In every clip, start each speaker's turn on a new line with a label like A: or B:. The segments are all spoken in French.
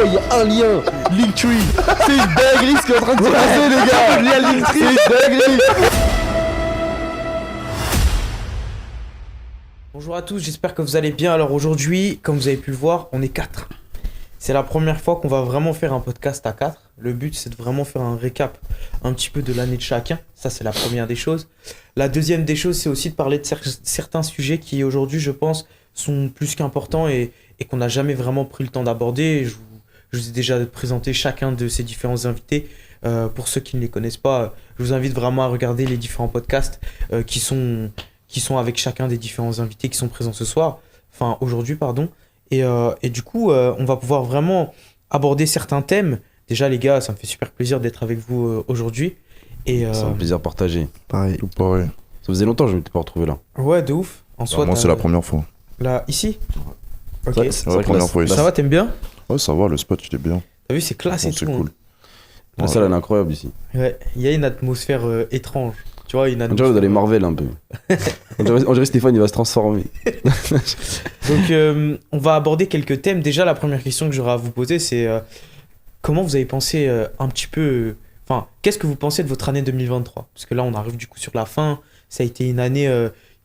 A: fois il y a un lien, Linktree. C'est une dinguerie ce qui est en train de se passer, les gars. Le lien Linktree, c'est une dinguerie.
B: Bonjour à tous, j'espère que vous allez bien. Alors aujourd'hui, comme vous avez pu le voir, on est 4. C'est la première fois qu'on va vraiment faire un podcast à 4. Le but, c'est de vraiment faire un récap un petit peu de l'année de chacun. Ça, c'est la première des choses. La deuxième des choses, c'est aussi de parler de certains sujets qui, aujourd'hui, je pense, sont plus qu'importants et qu'on n'a jamais vraiment pris le temps d'aborder. Je vous ai déjà présenté chacun de ces différents invités. Pour ceux qui ne les connaissent pas, je vous invite vraiment à regarder les différents podcasts qui sont avec chacun des différents invités qui sont présents ce soir. Enfin, aujourd'hui, pardon. Et du coup, on va pouvoir vraiment aborder certains thèmes. Déjà, les gars, ça me fait super plaisir d'être avec vous aujourd'hui. C'est
C: un plaisir partagé.
A: Pareil.
D: Tout pareil.
C: Ça faisait longtemps que je ne m'étais pas retrouvé là.
B: Ouais, de ouf. En soi,
D: Moi, c'est la première fois.
B: Là, ici. Ok.
C: Ouais,
D: C'est la première fois ici.
B: Ça va, t'aimes bien?
D: Ouais, ça va, le spot, il est bien.
B: T'as vu, c'est classe et
D: Bon, c'est
B: tout.
D: cool.
C: La salle, elle est incroyable ici.
B: Ouais, il y a une atmosphère étrange. Tu vois, une
C: On
B: atmosphère...
C: dirait dans les Marvel un peu. on dirait Stéphane, il va se transformer.
B: Donc, on va aborder quelques thèmes. Déjà, la première question que j'aurai à vous poser, c'est comment vous avez pensé un petit peu... Enfin, qu'est-ce que vous pensez de votre année 2023? Parce que là, on arrive du coup sur la fin. Ça a été une année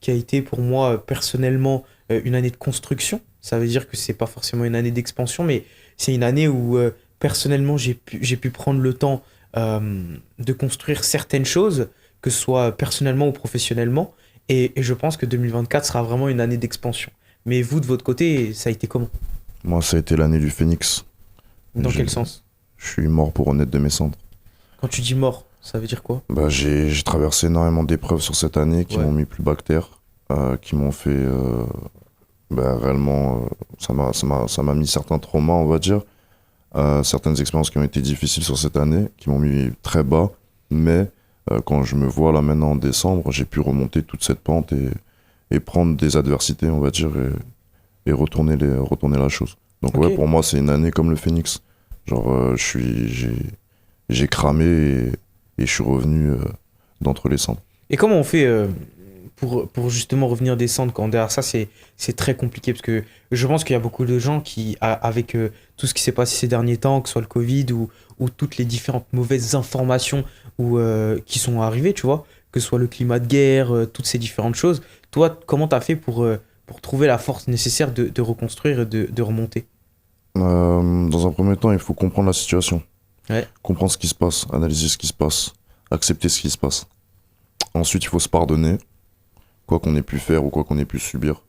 B: qui a été pour moi, personnellement, une année de construction. Ça veut dire que c'est pas forcément une année d'expansion, mais c'est une année où, personnellement, j'ai pu prendre le temps de construire certaines choses, que ce soit personnellement ou professionnellement. Et je pense que 2024 sera vraiment une année d'expansion. Mais vous, de votre côté, ça a été comment?
D: Moi, ça a été l'année du Phénix.
B: Dans quel sens?
D: Je suis mort pour renaître de mes cendres.
B: Quand tu dis mort, ça veut dire quoi?
D: Bah, j'ai traversé énormément d'épreuves sur cette année qui
B: Ouais.
D: m'ont mis plus bas que terre, qui m'ont fait réellement, ça m'a mis certains traumas, on va dire, certaines expériences qui ont été difficiles sur cette année, qui m'ont mis très bas, mais quand je me vois là maintenant en décembre, j'ai pu remonter toute cette pente et prendre des adversités, on va dire, et retourner la chose. Donc
B: Ok.
D: ouais, pour moi, c'est une année comme le Phénix. Genre, j'ai cramé et je suis revenu d'entre les cendres.
B: Et comment on fait pour justement revenir des cendres quand derrière ça, c'est très compliqué? Parce que je pense qu'il y a beaucoup de gens qui, avec tout ce qui s'est passé ces derniers temps, que ce soit le Covid ou toutes les différentes mauvaises informations qui sont arrivées, tu vois, que ce soit le climat de guerre, toutes ces différentes choses. Toi, comment t'as fait pour trouver la force nécessaire de reconstruire et de remonter?
D: Dans un premier temps, il faut comprendre la situation.
B: Ouais.
D: Comprendre ce qui se passe, analyser ce qui se passe, accepter ce qui se passe. Ensuite, il faut se pardonner, quoi qu'on ait pu faire ou quoi qu'on ait pu subir.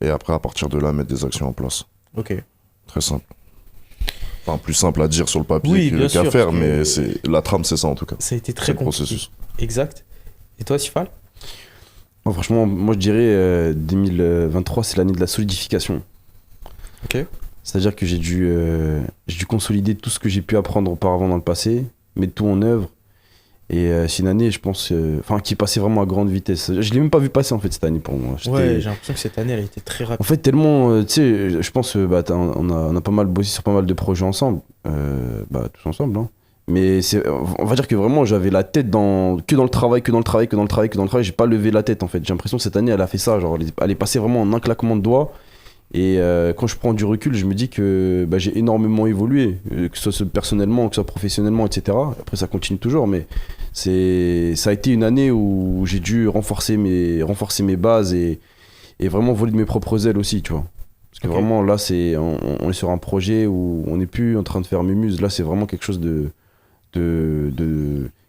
D: Et après, à partir de là, mettre des actions en place.
B: Ok.
D: Très simple. Enfin, plus simple à dire sur le papier
B: Oui, bien
D: qu'à
B: sûr,
D: faire,
B: parce que-
D: mais la trame, c'est ça en tout cas.
B: Ça a été
D: C'est
B: très
D: le
B: compliqué.
D: processus.
B: Exact. Et toi, Sifal?
C: Franchement, moi je dirais 2023, c'est l'année de la solidification.
B: Ok.
C: C'est-à-dire que j'ai dû consolider tout ce que j'ai pu apprendre auparavant dans le passé, mettre tout en œuvre. Et c'est une année, je pense, qui est passée vraiment à grande vitesse. Je l'ai même pas vu passer en fait cette année pour moi.
B: Ouais, j'ai l'impression que cette année, elle a été très rapide.
C: En fait, tellement, tu sais, je pense, on a pas mal bossé sur pas mal de projets ensemble, tous ensemble, hein. Mais on va dire que vraiment, j'avais la tête que dans le travail. J'ai pas levé la tête en fait. J'ai l'impression que cette année, elle a fait ça. Genre, elle est passée vraiment en un claquement de doigts. Et quand je prends du recul, je me dis que j'ai énormément évolué, que ce soit personnellement, que ce soit professionnellement, etc. Après, ça continue toujours, mais ça a été une année où j'ai dû renforcer mes bases et vraiment voler de mes propres ailes aussi, tu vois. Parce que
B: Ok.
C: vraiment, là, on est sur un projet où on n'est plus en train de faire mémuse. Là, c'est vraiment quelque chose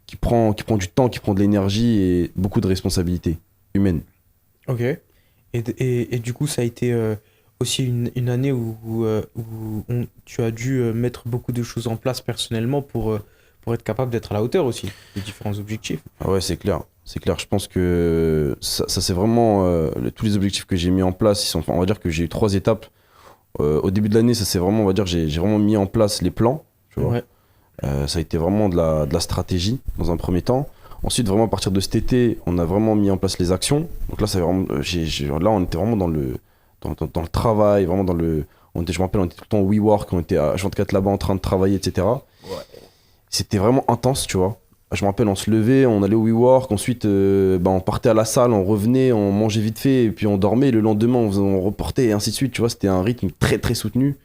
C: qui prend du temps, qui prend de l'énergie et beaucoup de responsabilités humaines.
B: Ok. Et du coup, ça a été aussi une année où tu as dû mettre beaucoup de choses en place personnellement pour être capable d'être à la hauteur aussi des différents objectifs.
C: Ah ouais, c'est clair. C'est clair. Je pense que ça c'est vraiment tous les objectifs que j'ai mis en place. On va dire que j'ai eu 3 étapes. Au début de l'année, ça c'est vraiment, on va dire, j'ai vraiment mis en place les plans. Tu vois.
B: Ouais.
C: Ça a été vraiment de la stratégie dans un premier temps. Ensuite, vraiment à partir de cet été, on a vraiment mis en place les actions. Donc là, vraiment, là, on était vraiment dans le travail, vraiment je me rappelle, on était tout le temps au WeWork, on était à 24 là-bas en train de travailler, etc.
B: Ouais.
C: C'était vraiment intense, tu vois. Je me rappelle, on se levait, on allait au WeWork, ensuite on partait à la salle, on revenait, on mangeait vite fait, et puis on dormait. Le lendemain, on reportait et ainsi de suite. Tu vois, c'était un rythme très très soutenu.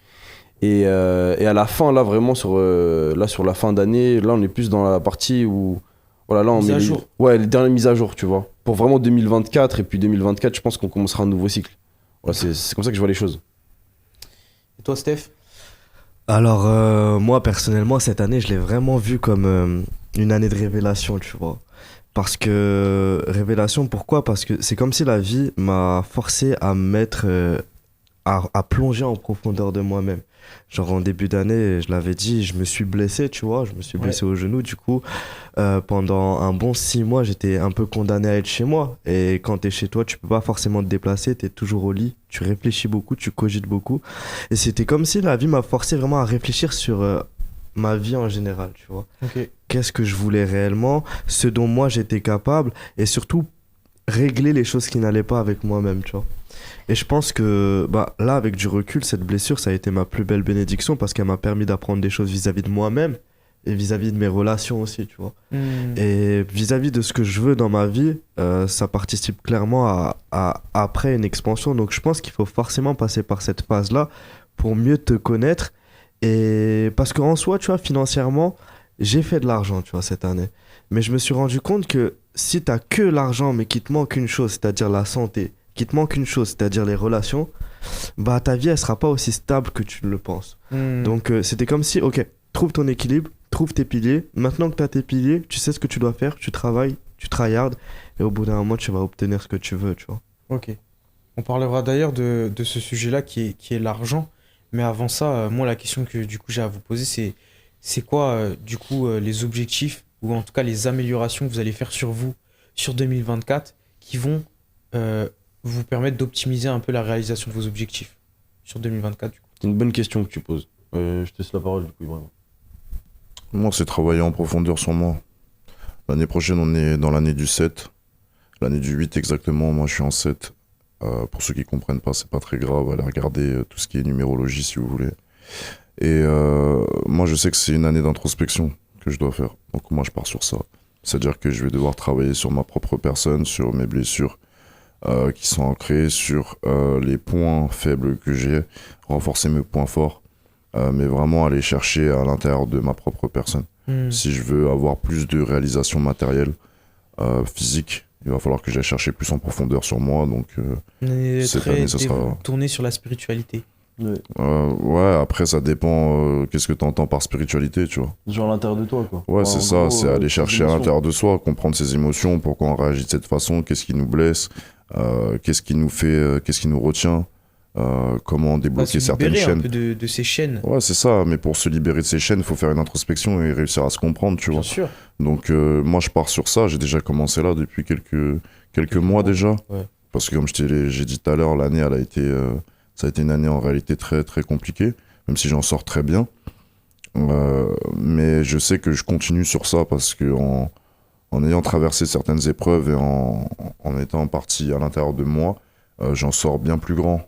C: Et à la fin, là, vraiment, sur la fin d'année, là, on est plus dans la partie où. Voilà, là, on
B: Mise
C: met
B: à jour.
C: Ouais, les dernières mises à jour, tu vois. Pour vraiment 2024, et puis 2024, je pense qu'on commencera un nouveau cycle. Voilà, c'est comme ça que je vois les choses.
B: Et toi, Steph?
A: Alors, moi, personnellement, cette année, je l'ai vraiment vu comme une année de révélation, tu vois. Parce que, révélation, pourquoi? Parce que c'est comme si la vie m'a forcé à me mettre, à plonger en profondeur de moi-même. Genre, en début d'année, je l'avais dit, je me suis blessé, tu vois, je me suis blessé au genou, du coup, pendant un bon 6 mois, j'étais un peu condamné à être chez moi. Et quand t'es chez toi, tu peux pas forcément te déplacer, t'es toujours au lit, tu réfléchis beaucoup, tu cogites beaucoup. Et c'était comme si la vie m'a forcé vraiment à réfléchir sur ma vie en général, tu vois.
B: Ok.
A: Qu'est-ce que je voulais réellement, ce dont moi j'étais capable, et surtout régler les choses qui n'allaient pas avec moi-même, tu vois. Et je pense que bah, là, avec du recul, cette blessure, ça a été ma plus belle bénédiction parce qu'elle m'a permis d'apprendre des choses vis-à-vis de moi-même et vis-à-vis de mes relations aussi, tu vois. Et vis-à-vis de ce que je veux dans ma vie, ça participe clairement après une expansion. Donc je pense qu'il faut forcément passer par cette phase-là pour mieux te connaître. Et parce qu'en soi, tu vois, financièrement, j'ai fait de l'argent, tu vois, cette année. Mais je me suis rendu compte que si t'as que l'argent, mais qu'il te manque une chose, c'est-à-dire la santé, qu'il te manque une chose, c'est-à-dire les relations, bah ta vie, elle sera pas aussi stable que tu le penses. Donc c'était comme si, ok, trouve ton équilibre, trouve tes piliers. Maintenant que tu as tes piliers, tu sais ce que tu dois faire, tu travailles, tu tryhardes, et au bout d'un moment, tu vas obtenir ce que tu veux, tu vois.
B: Ok. On parlera d'ailleurs de ce sujet-là qui est l'argent. Mais avant ça, moi, la question que du coup j'ai à vous poser, c'est quoi du coup les objectifs ou en tout cas les améliorations que vous allez faire sur vous sur 2024 qui vont vous permettre d'optimiser un peu la réalisation de vos objectifs sur 2024 du coup.
C: C'est une bonne question que tu poses. Je te laisse la parole, du coup, vraiment.
D: Moi, c'est travailler en profondeur sur moi. L'année prochaine, on est dans l'année du 7. L'année du 8 exactement, moi je suis en 7. Pour ceux qui comprennent pas, c'est pas très grave. Allez regarder tout ce qui est numérologie si vous voulez. Et moi, je sais que c'est une année d'introspection que je dois faire. Donc moi, je pars sur ça. C'est-à-dire que je vais devoir travailler sur ma propre personne, sur mes blessures qui sont ancrées, sur les points faibles que j'ai, renforcer mes points forts, mais vraiment aller chercher à l'intérieur de ma propre personne. Si je veux avoir plus de réalisation matérielle, physique, il va falloir que j'aille chercher plus en profondeur sur moi. Donc cette année, ça sera
B: tourné sur la spiritualité.
D: ouais, après ça dépend qu'est-ce que tu entends par spiritualité, tu vois.
C: Genre à l'intérieur de toi, quoi.
D: Ouais,
C: Enfin,
D: c'est
C: en
D: ça,
C: gros,
D: c'est aller
C: tes
D: chercher à
C: émotions.
D: l'intérieur de soi, comprendre ses émotions, pourquoi on réagit de cette façon, qu'est-ce qui nous blesse, qu'est-ce qui nous fait, qu'est-ce qui nous retient, comment débloquer
B: Se
D: certaines
B: libérer un
D: chaînes.
B: peu de ces chaînes.
D: Ouais, c'est ça, mais pour se libérer de ces chaînes, il faut faire une introspection et réussir à se comprendre, tu
B: Bien
D: vois.
B: sûr.
D: Donc moi, je pars sur ça, j'ai déjà commencé là depuis quelques mois déjà.
B: Ouais.
D: Parce que comme j'ai dit tout à l'heure, l'année, ça a été une année en réalité très très compliquée, même si j'en sors très bien. Mais je sais que je continue sur ça parce que en ayant traversé certaines épreuves et en étant parti à l'intérieur de moi, j'en sors bien plus grand,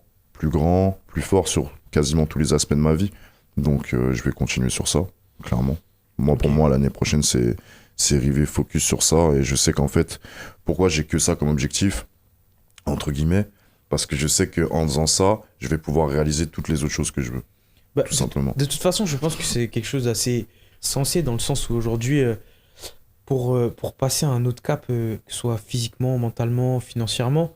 D: plus fort sur quasiment tous les aspects de ma vie. Donc je vais continuer sur ça, clairement. Moi, pour moi, l'année prochaine, c'est river focus sur ça. Et je sais qu'en fait, pourquoi j'ai que ça comme objectif, entre guillemets, parce que je sais qu'en faisant ça, je vais pouvoir réaliser toutes les autres choses que je veux,
B: Bah,
D: tout simplement.
B: De toute façon, je pense que c'est quelque chose d'assez sensé dans le sens où aujourd'hui, pour passer à un autre cap, que ce soit physiquement, mentalement, financièrement,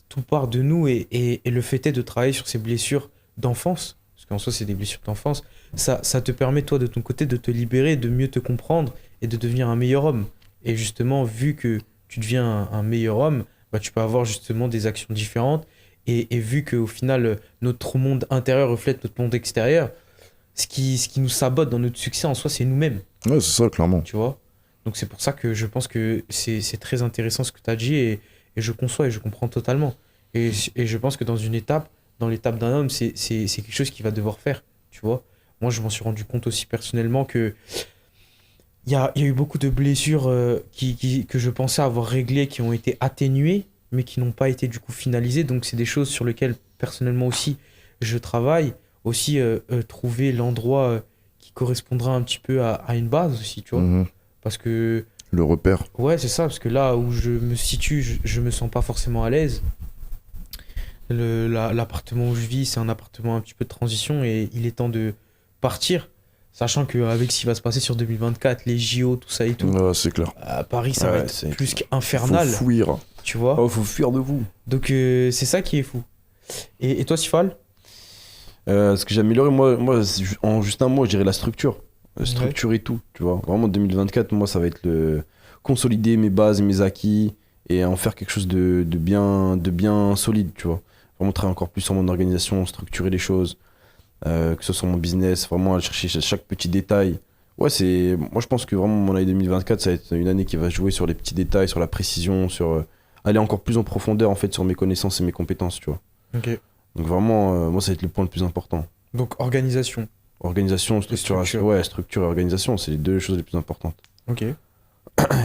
B: tout part de nous et le fait est de travailler sur ces blessures d'enfance, parce qu'en soi, c'est des blessures d'enfance, ça te permet, toi, de ton côté, de te libérer, de mieux te comprendre et de devenir un meilleur homme. Et justement, vu que tu deviens un meilleur homme, bah, tu peux avoir justement des actions différentes. Et vu qu'au final, notre monde intérieur reflète notre monde extérieur, ce qui nous sabote dans notre succès en soi, c'est nous-mêmes,
D: Ouais, c'est ça, clairement.
B: tu vois. Donc c'est pour ça que je pense que c'est très intéressant ce que tu as dit et je conçois et je comprends totalement. Et je pense que dans l'étape d'un homme, c'est quelque chose qu'il va devoir faire, tu vois. Moi, je m'en suis rendu compte aussi personnellement que il y a eu beaucoup de blessures que je pensais avoir réglées, qui ont été atténuées, mais qui n'ont pas été du coup finalisées. Donc c'est des choses sur lesquelles personnellement aussi je travaille. Aussi trouver l'endroit qui correspondra un petit peu à une base aussi, tu vois.
D: Mhm.
B: Parce que,
D: Le repère.
B: ouais, c'est ça, parce que là où je me situe, je me sens pas forcément à l'aise. l'appartement où je vis, c'est un appartement un petit peu de transition et il est temps de partir. Sachant qu'avec ce qui va se passer sur 2024, les JO, tout ça et tout,
D: Ouais, c'est clair.
B: à Paris, ça va
C: Ouais,
B: être
C: c'est-
B: plus
D: Faut
B: qu'infernal,
D: fuir.
B: tu vois.
C: Oh, faut fuir de vous.
B: Donc c'est ça qui est fou. Et toi, Sifal?
C: Ce que j'ai amélioré, moi en juste un mot, je dirais la structure. Structure et tout, tu vois. Vraiment, 2024, moi, ça va être le consolider mes bases, mes acquis et en faire quelque chose de bien solide, tu vois. Vraiment travailler encore plus sur mon organisation, structurer les choses, que ce soit mon business, vraiment aller chercher chaque petit détail. Ouais, moi, je pense que vraiment, mon année 2024, ça va être une année qui va jouer sur les petits détails, sur la précision, sur aller encore plus en profondeur, en fait, sur mes connaissances et mes compétences, tu vois.
B: Ok.
C: Donc vraiment, moi, ça va être le point le plus important.
B: Donc organisation.
C: Organisation, structuration.
B: structure.
C: Ouais, structure et organisation, c'est les deux choses les plus importantes.
B: Ok.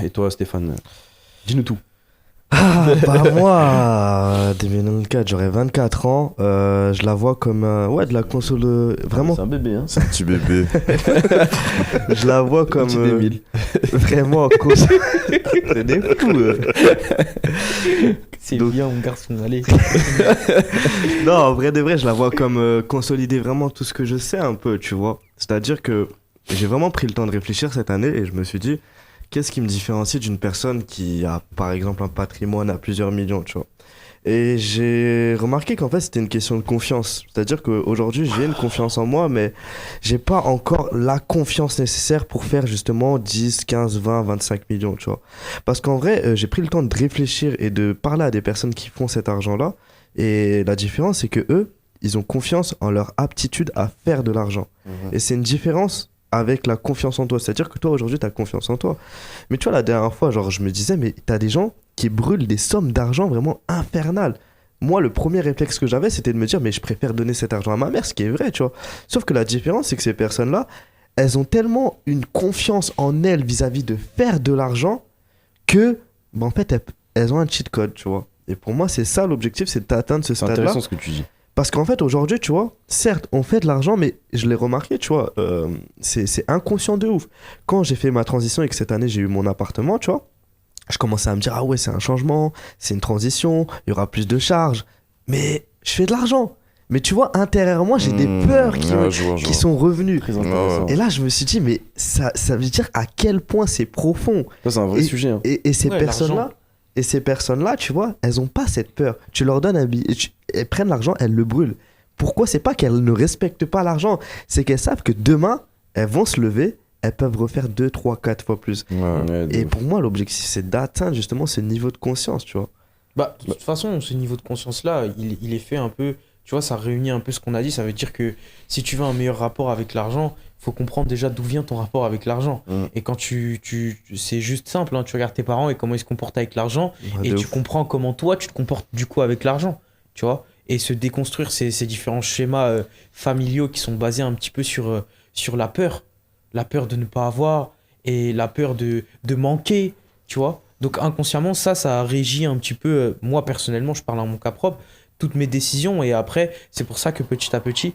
C: Et toi, Stéphane, dis-nous tout.
A: Ah, bah moi, 2024, j'aurai 24 ans. Je la vois comme ouais, de la console. Vraiment,
C: C'est un bébé, hein.
D: C'est un petit bébé.
A: je la vois comme
C: Petit Émile.
A: vraiment console. C'est des fous.
B: C'est
A: Donc-
B: bien, mon garçon, allez.
A: Non, en vrai de vrai, je la vois comme consolider vraiment tout ce que je sais un peu, tu vois. C'est-à-dire que j'ai vraiment pris le temps de réfléchir cette année et je me suis dit, qu'est-ce qui me différencie d'une personne qui a, par exemple, un patrimoine à plusieurs millions, tu vois. Et j'ai remarqué qu'en fait, c'était une question de confiance. C'est-à-dire qu'aujourd'hui, j'ai une confiance en moi, mais j'ai pas encore la confiance nécessaire pour faire justement 10, 15, 20, 25 millions, tu vois. Parce qu'en vrai, j'ai pris le temps de réfléchir et de parler à des personnes qui font cet argent-là. Et la différence, c'est que eux, ils ont confiance en leur aptitude à faire de l'argent. Et c'est une différence avec la confiance en toi. C'est-à-dire que toi, aujourd'hui, tu as confiance en toi. Mais tu vois, la dernière fois, genre, je me disais, mais tu as des gens qui brûlent des sommes d'argent vraiment infernales. Moi, le premier réflexe que j'avais, c'était de me dire, mais je préfère donner cet argent à ma mère, ce qui est vrai, tu vois. Sauf que la différence, c'est que ces personnes-là, elles ont tellement une confiance en elles vis-à-vis de faire de l'argent que, bah, en fait, elles ont un cheat code, tu vois. Et pour moi, c'est ça l'objectif, c'est d'atteindre ce
C: C'est
A: stade-là.
C: intéressant ce que tu dis.
A: Parce qu'en fait, aujourd'hui, tu vois, certes, on fait de l'argent, mais je l'ai remarqué, tu vois, c'est inconscient de ouf. Quand j'ai fait ma transition et que cette année, j'ai eu mon appartement, tu vois, je commençais à me dire, ah ouais, c'est un changement, c'est une transition, il y aura plus de charges. Mais je fais de l'argent. Mais tu vois, intérieurement, j'ai des peurs
D: Ouais, je vois, je
A: qui
D: vois.
A: sont revenues.
C: Très intéressant.
A: Et là, je me suis dit, mais ça veut dire à quel point c'est profond.
C: Ça, c'est un vrai
A: Et-
C: sujet. Hein.
A: Et ces
B: Ouais,
A: personnes-là,
B: l'argent.
A: tu vois, elles ont pas cette peur. Tu leur donnes un billet, elles prennent l'argent, elles le brûlent. Pourquoi? C'est pas qu'elles ne respectent pas l'argent, c'est qu'elles savent que demain, elles vont se lever, elles peuvent refaire 2, 3, 4 fois plus.
D: Ouais.
C: Ouais, de
A: Et
C: ouf.
A: pour moi, l'objectif, c'est d'atteindre justement ce niveau de conscience, tu vois.
B: Bah, de toute façon, ce niveau de conscience-là, il est fait un peu. Tu vois, ça réunit un peu ce qu'on a dit. Ça veut dire que si tu veux un meilleur rapport avec l'argent, il faut comprendre déjà d'où vient ton rapport avec l'argent.
D: Mm.
B: Et quand c'est juste simple, hein, tu regardes tes parents et comment ils se comportent avec l'argent,
A: Ouais,
B: et
A: de
B: tu
A: ouf.
B: comprends comment toi, tu te comportes du coup avec l'argent. Tu vois? Et se déconstruire ces différents schémas familiaux qui sont basés un petit peu sur la peur. La peur de ne pas avoir et la peur de manquer, tu vois? Donc inconsciemment, ça régit un petit peu, moi personnellement, je parle en mon cas propre, toutes mes décisions. Et après, c'est pour ça que petit à petit,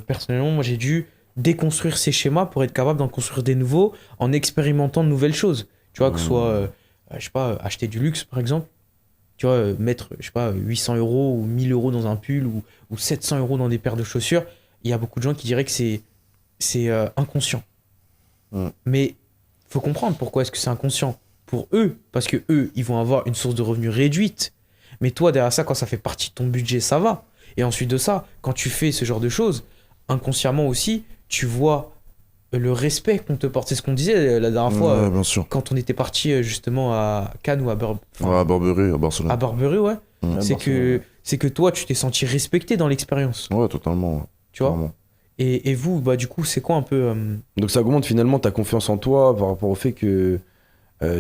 B: personnellement, moi j'ai dû déconstruire ces schémas pour être capable d'en construire des nouveaux en expérimentant de nouvelles choses. Tu vois, que ce soit, je sais pas, acheter du luxe par exemple. Tu vois, mettre, je sais pas, 800 € ou 1000 € dans un pull ou 700 € dans des paires de chaussures. Il y a beaucoup de gens qui diraient que c'est inconscient. Mais faut comprendre pourquoi est-ce que c'est inconscient. Pour eux, parce que eux, ils vont avoir une source de revenus réduite. Mais toi, derrière ça, quand ça fait partie de ton budget, ça va. Et ensuite de ça, quand tu fais ce genre de choses, inconsciemment aussi, tu vois le respect qu'on te porte. C'est ce qu'on disait la dernière fois,
D: Ouais, bien sûr.
B: quand on était parti justement à Cannes ou à
D: Ouais, à Burberry, à Barcelone.
B: à Barbery, ouais.
D: Mm.
B: C'est que toi, tu t'es senti respecté dans l'expérience.
D: Ouais, totalement. Ouais.
B: Tu vois.
D: Clairement.
B: Et vous, bah, du coup, c'est quoi un peu.
C: Donc ça augmente finalement ta confiance en toi par rapport au fait que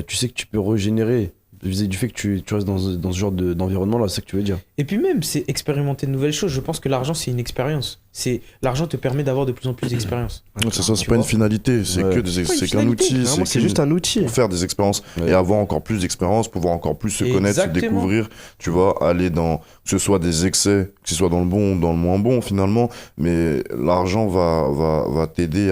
C: tu sais que tu peux régénérer. Du fait que tu restes dans ce genre d'environnement là, c'est ça que tu veux dire.
B: Et puis même, c'est expérimenter de nouvelles choses. Je pense que l'argent, c'est une expérience. L'argent te permet d'avoir de plus en plus d'expériences.
D: Ouais, c'est ça, c'est
B: Tu
D: pas une
B: vois.
D: finalité, c'est
C: Ouais.
D: que
B: pas une
D: c'est qu'un
B: finalité,
D: outil,
A: Vraiment, c'est juste un outil.
D: pour faire des expériences
C: Ouais.
D: et avoir encore plus d'expérience, pouvoir encore plus se connaître, se
B: Exactement.
D: découvrir, tu vois, aller dans, que ce soit des excès, que ce soit dans le bon ou dans le moins bon finalement, mais l'argent va t'aider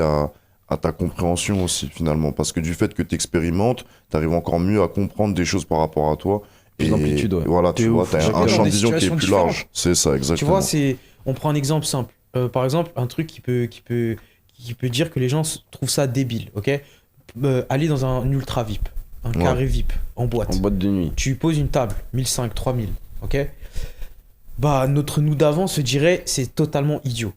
D: à ta compréhension aussi finalement, parce que du fait que tu expérimentes, tu arrives encore mieux à comprendre des choses par rapport à toi
C: Plus d'amplitude, ouais.
D: Voilà, tu
A: T'es
D: vois,
A: ouf.
D: t'as
B: Chacun
D: un
B: dans
D: champ de
B: des
D: vision qui est
B: situations
D: plus
B: différentes.
D: large. C'est ça,
B: Tu
D: exactement.
B: vois, on prend un exemple simple. Par exemple, un truc qui peut dire que les gens trouvent ça débile, ok? Aller dans un ultra VIP, un
D: Ouais.
B: carré VIP, en boîte.
C: En boîte de nuit.
B: Tu poses une table, 1500, 3000, ok? Bah, notre nous d'avant se dirait, c'est totalement idiot,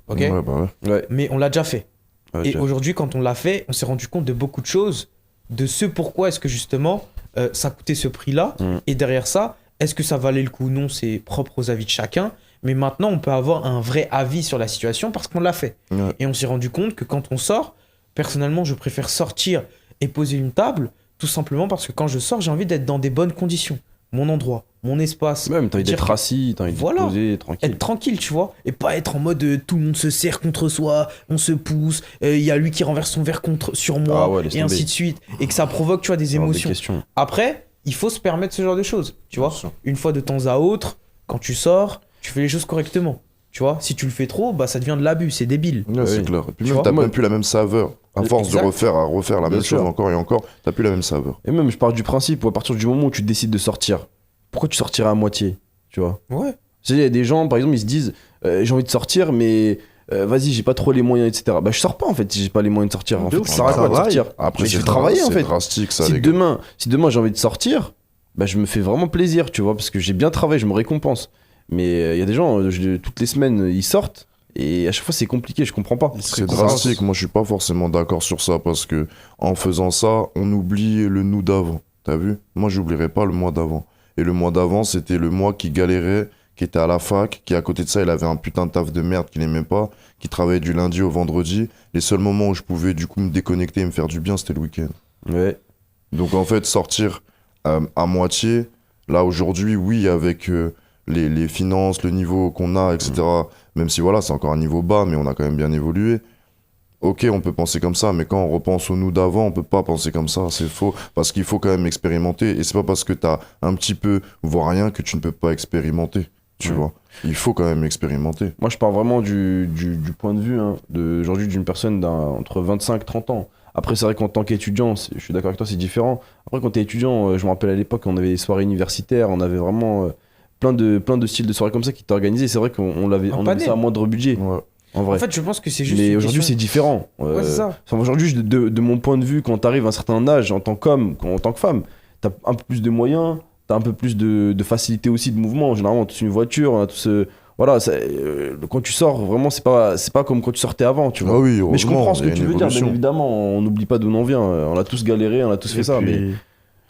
B: ok?
D: Ouais, bah ouais.
C: Ouais.
B: Mais on l'a déjà fait.
C: Ouais,
B: Et
C: tiens.
B: aujourd'hui, quand on l'a fait, on s'est rendu compte de beaucoup de choses, de ce pourquoi est-ce que justement ça coûtait ce prix-là.
C: Mm.
B: Et derrière ça, est-ce que ça valait le coup ou non, c'est propre aux avis de chacun. Mais maintenant, on peut avoir un vrai avis sur la situation parce qu'on l'a fait.
D: Ouais.
B: Et on s'est rendu compte que quand on sort, personnellement, je préfère sortir et poser une table, tout simplement parce que quand je sors, j'ai envie d'être dans des bonnes conditions. Mon endroit, mon espace.
C: Même, t'as envie
B: Dire
C: d'être
B: que-
C: assis, t'as envie de te
B: Voilà.
C: poser, tranquille.
B: Être tranquille, tu vois, et pas être en mode tout le monde se serre contre soi, on se pousse, il y a lui qui renverse son verre sur moi,
C: Ah ouais, laisse
B: et ainsi
C: tomber.
B: de suite, et que ça provoque, tu vois, des
C: Alors,
B: émotions.
C: Des questions.
B: Après, il faut se permettre ce genre de choses, tu vois.
D: Bien sûr.
B: Une fois de temps à autre, quand tu sors, tu fais les choses correctement, tu vois. Si tu le fais trop, bah ça devient de l'abus, c'est débile.
D: Ouais, c'est
C: Oui.
D: clair. Et puis
B: Tu
D: même,
B: vois,
D: t'as
C: moi-
D: même plus la même saveur. À force
B: Exact.
D: de refaire la
C: Bien
D: même chose
C: sûr.
D: encore et encore, t'as plus la même saveur.
C: Et même, je pars du principe où à partir du moment où tu décides de sortir, pourquoi tu sortirais à moitié, tu vois?
B: Ouais.
C: Tu sais, il y a des gens, par exemple, ils se disent j'ai envie de sortir, mais vas-y, j'ai pas trop les moyens, etc. Bah, je sors pas en fait si j'ai pas les moyens de sortir. En
A: De
C: fait,
A: ouf,
C: ça sert à quoi de
A: travail.
C: sortir?
D: Après,
C: Mais je
D: c'est
C: vais travailler en
D: c'est
C: fait.
D: drastique, ça,
C: Si
D: les gars.
C: demain j'ai envie de sortir, bah, je me fais vraiment plaisir, tu vois, parce que j'ai bien travaillé, je me récompense. Mais il y a des gens, toutes les semaines, ils sortent, et à chaque fois, c'est compliqué, je comprends pas.
D: C'est drastique. Moi, je suis pas forcément d'accord sur ça parce que en faisant ça, on oublie le nous d'avant. T'as vu? Moi, j'oublierai pas le mois d'avant. Et le mois d'avant, c'était le mois qui galérait, qui était à la fac, qui à côté de ça, il avait un putain de taf de merde qu'il aimait pas, qui travaillait du lundi au vendredi. Les seuls moments où je pouvais du coup me déconnecter et me faire du bien, c'était le week-end.
C: Ouais.
D: Donc en fait, sortir à moitié, là aujourd'hui, oui, avec les finances, le niveau qu'on a, etc. Même si voilà, c'est encore un niveau bas, mais on a quand même bien évolué. Ok, on peut penser comme ça, mais quand on repense au nous d'avant, on peut pas penser comme ça, c'est faux. Parce qu'il faut quand même expérimenter. Et c'est pas parce que t'as un petit peu, voire rien, que tu ne peux pas expérimenter. Tu
C: Ouais.
D: vois. Il faut quand même expérimenter.
C: Moi, je pars vraiment du point de vue aujourd'hui d'une personne entre 25 et 30 ans. Après, c'est vrai qu'en tant qu'étudiant, je suis d'accord avec toi, c'est différent. Après, quand t'es étudiant, je me rappelle à l'époque, on avait des soirées universitaires, on avait vraiment plein de styles de soirées comme ça qui étaient organisés. C'est vrai qu'on
B: Un
C: avait
B: panel.
C: ça à moindre budget,
D: Ouais.
C: en vrai.
B: En fait, je pense que c'est juste.
C: Mais
B: une
C: aujourd'hui, c'est
B: question-
C: différent.
B: Ouais, c'est ça.
C: Enfin, aujourd'hui, de mon point de vue, quand t'arrives à un certain âge, en tant qu'homme, en tant que femme, t'as un peu plus de moyens, t'as un peu plus de facilité aussi de mouvement. Généralement, on a tous une voiture, on a tous. Voilà, quand tu sors, vraiment, c'est pas comme quand tu sortais avant, tu vois.
D: Ah oui,
C: Mais je comprends ce
D: heureusement,
C: que
D: il y
C: tu
D: a une
C: veux dire, bien
D: évolution.
C: évidemment. On n'oublie pas d'où on en vient. On a tous galéré, on a tous fait
A: Et
C: ça.
A: puis,
C: Mais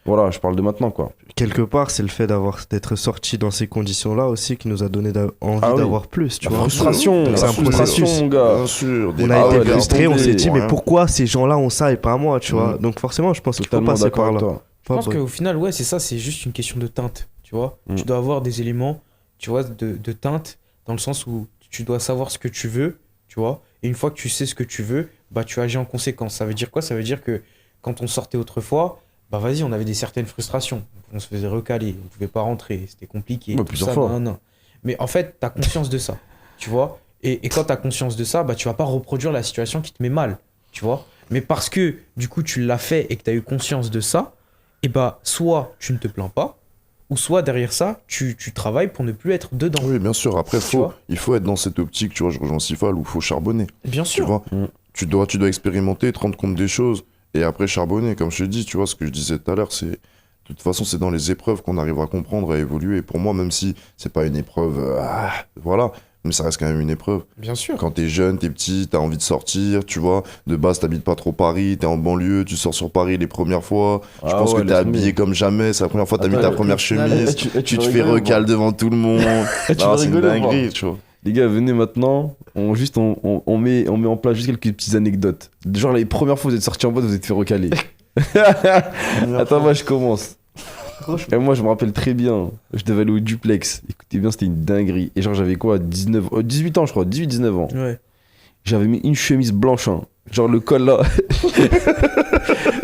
C: voilà, je parle de maintenant, quoi.
A: quelque part, c'est le fait d'être sorti dans ces conditions-là aussi qui nous a donné envie
C: Ah oui.
A: d'avoir plus, tu
C: La
A: vois.
C: frustration,
A: Donc,
C: la
A: c'est un
C: frustration,
A: processus.
C: mon gars.
D: Bien sûr.
A: On
D: des-
A: a
C: Ah
A: été
C: ouais,
A: frustrés, on s'est dit,
D: ouais.
A: mais pourquoi ces gens-là ont ça et pas moi, tu vois. Donc forcément, je pense qu'il faut
C: Totalement
A: passer
C: d'accord
A: par
C: avec
A: là.
C: toi.
B: Je pense qu'au final, ouais, c'est ça, c'est juste une question de teinte, tu vois.
C: Mm.
B: Tu dois avoir des éléments, tu vois, de teinte, dans le sens où tu dois savoir ce que tu veux, tu vois. Et une fois que tu sais ce que tu veux, bah tu agis en conséquence. Ça veut dire quoi? Ça veut dire que quand on sortait autrefois, bah vas-y, on avait des certaines frustrations. On se faisait recaler, on pouvait pas rentrer, c'était compliqué.
C: Ouais,
B: tout
C: plusieurs
B: ça,
C: fois.
B: nan, nan. Mais en fait, tu as conscience de ça, tu vois. Et quand tu as conscience de ça, bah tu vas pas reproduire la situation qui te met mal, tu vois. Mais parce que du coup, tu l'as fait et que tu as eu conscience de ça, et bah soit tu ne te plains pas, ou soit derrière ça, tu travailles pour ne plus être dedans.
D: Oui, bien sûr. Après,
B: Tu vois.
D: il faut être dans cette optique, tu vois, je rejoins Sifal, où il faut charbonner.
B: Bien
D: Tu
B: sûr.
D: vois,
C: Mm.
D: tu dois expérimenter, te rendre compte des choses et après charbonner. Comme je te dis, tu vois, ce que je disais tout à l'heure, c'est de toute façon, c'est dans les épreuves qu'on arrive à comprendre, à évoluer. Et pour moi, même si c'est pas une épreuve, voilà, mais ça reste quand même une épreuve.
B: Bien sûr.
D: Quand t'es jeune, t'es petit, t'as envie de sortir, tu vois. De base, t'habites pas trop Paris, t'es en banlieue, tu sors sur Paris les premières fois. Je
C: Ah
D: pense
C: ouais,
D: que t'es
C: laisse
D: habillé
C: tomber.
D: comme jamais. C'est la première fois que t'as mis
C: Attends,
D: ta première
B: au final,
D: chemise. Tu te fais recal devant tout le monde.
C: Tu vas
D: Non, c'est une
C: rigoler ou pas
D: dinguerie, tu vois.
C: Les gars, venez maintenant. On met en place juste quelques petites anecdotes. Genre, les premières fois que vous êtes sortis en boîte, vous êtes fait recaler. Attends, moi, je commence. Et moi, je me rappelle très bien. Je devais aller au duplex. Écoutez bien, c'était une dinguerie. Et genre, j'avais quoi 18 ans, je crois. 18-19 ans.
B: Ouais.
C: J'avais mis une chemise blanche. Hein. Genre, le col là.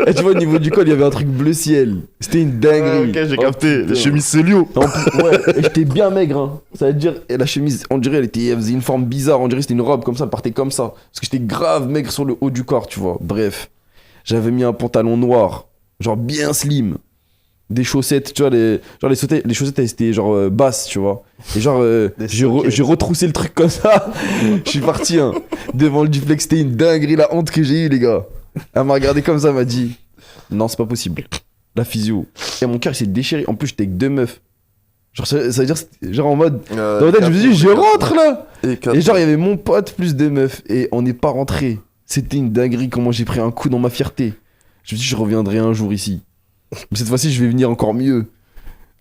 C: Et tu vois, au niveau du col, il y avait un truc bleu ciel. C'était une dinguerie.
D: Ok, j'ai
C: Oh,
D: capté.
C: putain.
D: Les chemises Célio.
C: En plus, ouais, et j'étais bien maigre, hein. Ça veut dire, et la chemise, on dirait, elle faisait une forme bizarre, on dirait que c'était une robe comme ça, elle partait comme ça. Parce que j'étais grave maigre sur le haut du corps, tu vois. Bref, j'avais mis un pantalon noir, genre bien slim. des chaussettes, tu vois, les chaussettes, elles étaient genre basses, tu vois. Et genre, j'ai retroussé le truc comme ça. Je suis parti devant le duplex, c'était une dinguerie, la honte que j'ai eue, les gars. Elle m'a regardé comme ça, elle m'a dit non, c'est pas possible. La physio. Et mon cœur, il s'est déchiré. En plus, j'étais avec 2 meufs. Genre, ça veut dire, genre en mode. Dans ma tête, je me suis dit, je rentre là. Et genre, il y avait mon pote plus 2 meufs. Et on n'est pas rentré. C'était une dinguerie, comment j'ai pris un coup dans ma fierté. Je me suis dit, je reviendrai un jour ici. Mais cette fois-ci, je vais venir encore mieux.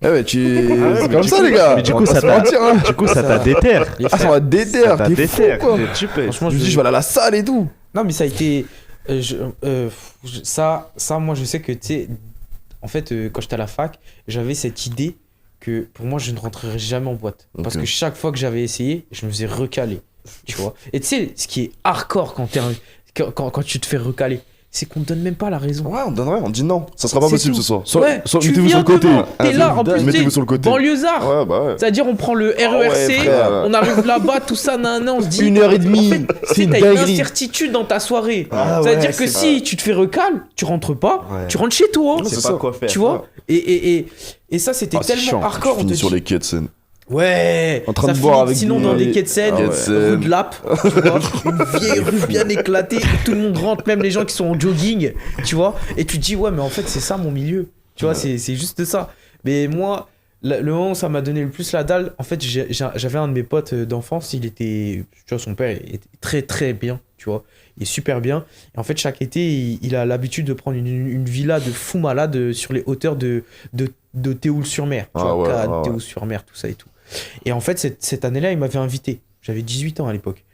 C: Ah ouais, c'est comme ça, les gars.
E: Mais du coup, ça t'a déterre.
C: Ça m'a déterre. T'es fou, quoi.
B: Franchement,
C: Je me suis dit, je vais aller à la salle et tout.
B: Non, mais ça a été. Ça, moi, je sais que, tu sais, en fait, quand j'étais à la fac, j'avais cette idée que pour moi, je ne rentrerai jamais en boîte. Parce que chaque fois que j'avais essayé, je me faisais recaler. Tu vois. Et tu sais, ce qui est hardcore quand tu te fais recaler, c'est qu'on te donne même pas la raison.
D: Ouais, on donne rien, on dit non. Ça sera pas
B: C'est
D: possible
B: tout.
D: ce soir.
B: Ouais,
C: Soit
B: tu
C: mettez-vous
B: viens
C: sur le côté.
B: demain, t'es là, en plus,
D: Mettez-vous
B: t'es
D: sur le côté.
B: banlieusard.
D: Ouais, bah ouais.
B: C'est-à-dire, on prend le RERC,
C: frère.
B: on arrive là-bas, tout ça, on se dit.
C: 1h30,
B: En fait,
C: c'est une
B: t'as une
C: dinguerie.
B: incertitude dans ta soirée.
A: Ah
B: C'est-à-dire
A: ouais,
B: que
A: c'est
B: si tu te fais recal, tu rentres pas,
A: Ouais.
B: tu rentres chez toi.
D: C'est
A: C'est
D: ça.
A: pas quoi faire.
B: Tu vois. Et ça, c'était
C: Ah, c'est
B: tellement
C: chiant.
B: hardcore. On te
D: Fini sur
B: dit,
D: les quais de Seine.
B: ouais,
C: En train
B: ça
C: de boire
B: finit
C: avec
B: sinon
C: des-
B: dans des
C: des-
B: quais de Seine,
D: Ah ouais.
B: rue de Lappe, tu vois, une vieille rue bien éclatée, et tout le monde rentre, même les gens qui sont en jogging, tu vois, et tu te dis ouais mais en fait c'est ça mon milieu, tu vois, c'est juste ça. Mais moi, le moment où ça m'a donné le plus la dalle, en fait j'avais un de mes potes d'enfance, il était, tu vois, son père était très très bien, tu vois, il est super bien, et en fait chaque été il a l'habitude de prendre une villa de fou malade sur les hauteurs de Théoul-sur-Mer, tu
D: Ah
B: vois,
D: ouais,
B: Cannes,
D: ah ouais.
B: Théoul-sur-Mer, tout ça et tout. Et en fait, cette année-là, il m'avait invité. J'avais 18 ans à l'époque.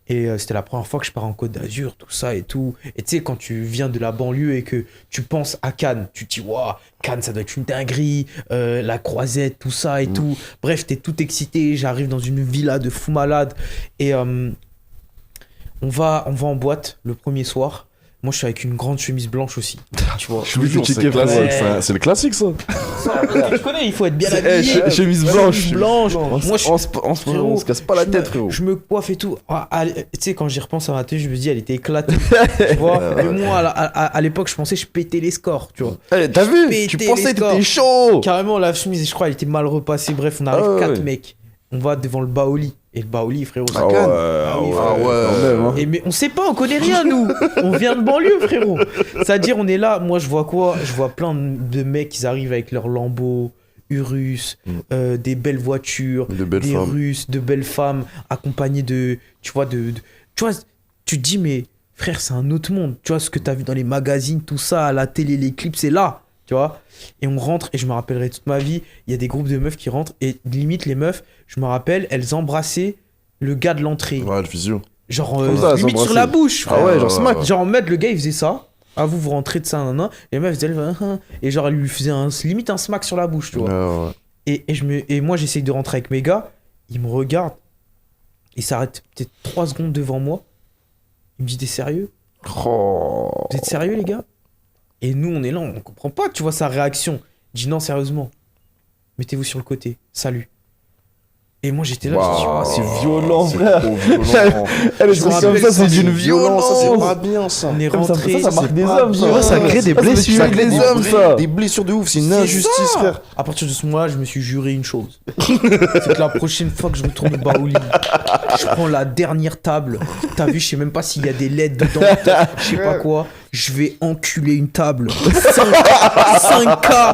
B: Et c'était la première fois que je pars en Côte d'Azur, tout ça et tout. Et tu sais, quand tu viens de la banlieue et que tu penses à Cannes, tu te dis, waouh, Cannes, ça doit être une dinguerie, la croisette, tout ça et tout. Bref, t'es tout excité. J'arrive dans une villa de fou malade. Et on va en boîte le premier soir. Moi, je suis avec une grande chemise blanche aussi. Tu vois.
C: Je voulais te
D: C'est
C: checker,
D: classique,
C: frère.
B: Ouais.
D: c'est le classique ça.
B: Tu connais, il faut être bien
C: Eh,
B: habillé.
C: chemise
B: Ouais,
C: blanche.
B: chemise blanche. Moi, je
C: On se casse pas la tête, frérot.
B: Je me coiffe et tout. Tu sais, quand j'y repense à ma tête, je me dis, elle était éclatée. Tu vois. Mais moi, à l'époque, je pensais que je pétais les scores, tu vois.
C: Eh, t'as vu?
B: Péter
C: Tu
B: les
C: pensais que
B: scores.
C: t'étais chaud.
B: Carrément, la chemise, je crois, elle était mal repassée. Bref, on arrive
C: Ah ouais.
B: 4 mecs. On va devant le Baoli. Et le Baoli, frérot, c'est
C: Ah ouais,
B: Cannes.
C: ah
B: oui,
C: ouais,
B: frère.
C: quand même, hein.
B: Mais on sait pas, on connaît rien, nous. On vient de banlieue, frérot. C'est-à-dire, on est là. Moi, je vois quoi? Je vois plein de mecs qui arrivent avec leurs Lambo, Urus, des belles voitures,
D: De belles
B: des
D: femmes.
B: Russes, de belles femmes, accompagnées de. Tu vois, tu vois, tu te dis, mais frère, c'est un autre monde. Tu vois, ce que tu as vu dans les magazines, tout ça, à la télé, les clips, c'est là. Tu vois. Et on rentre, et je me rappellerai toute ma vie, il y a des groupes de meufs qui rentrent, et limite, les meufs, je me rappelle, elles embrassaient le gars de l'entrée.
D: Ouais, le physio.
B: Genre,
C: Comme ça, elles
B: limite sur
C: s'embrassaient.
B: la bouche.
C: Ah ouais, genre
D: Ouais,
C: smack.
D: ouais.
B: Genre en mode, le gars, il faisait ça. Ah, vous rentrez de ça, nan, et les meufs faisaient et genre, elle lui faisait limite un smack sur la bouche, tu vois.
D: Ouais, ouais.
B: Et moi, j'essaye de rentrer avec mes gars, ils me regardent, ils s'arrêtent peut-être 3 secondes devant moi. Il me dit, t'es sérieux?
C: Oh.
B: Vous êtes sérieux, les gars? Et nous, on est là, on comprend pas, tu vois, sa réaction. Il dit, non, sérieusement, mettez-vous sur le côté, salut. Et moi, j'étais là, je dis,
C: Waouh,
B: oh,
C: c'est violent,
D: C'est
C: frère.
D: trop violent.
C: Elle est
B: Je me
C: comme
B: rappelle
C: ça,
B: ça,
C: c'est d'une violence.
D: Ça, c'est pas bien ça.
B: on est
C: Comme ça,
B: rentré.
C: ça marque des
D: pas
C: hommes,
D: bien.
C: ça.
A: Ça crée des blessures.
C: Ça crée des hommes, ça.
D: Des blessures de ouf, c'est une
B: C'est
D: injustice,
B: ça.
D: frère.
B: À partir de ce moment-là, je me suis juré une chose. C'est que la prochaine fois que je retourne au Baoli, je prends la dernière table. T'as vu, je sais même pas s'il y a des LED dedans. Je sais pas quoi. Je vais enculer une table. 5K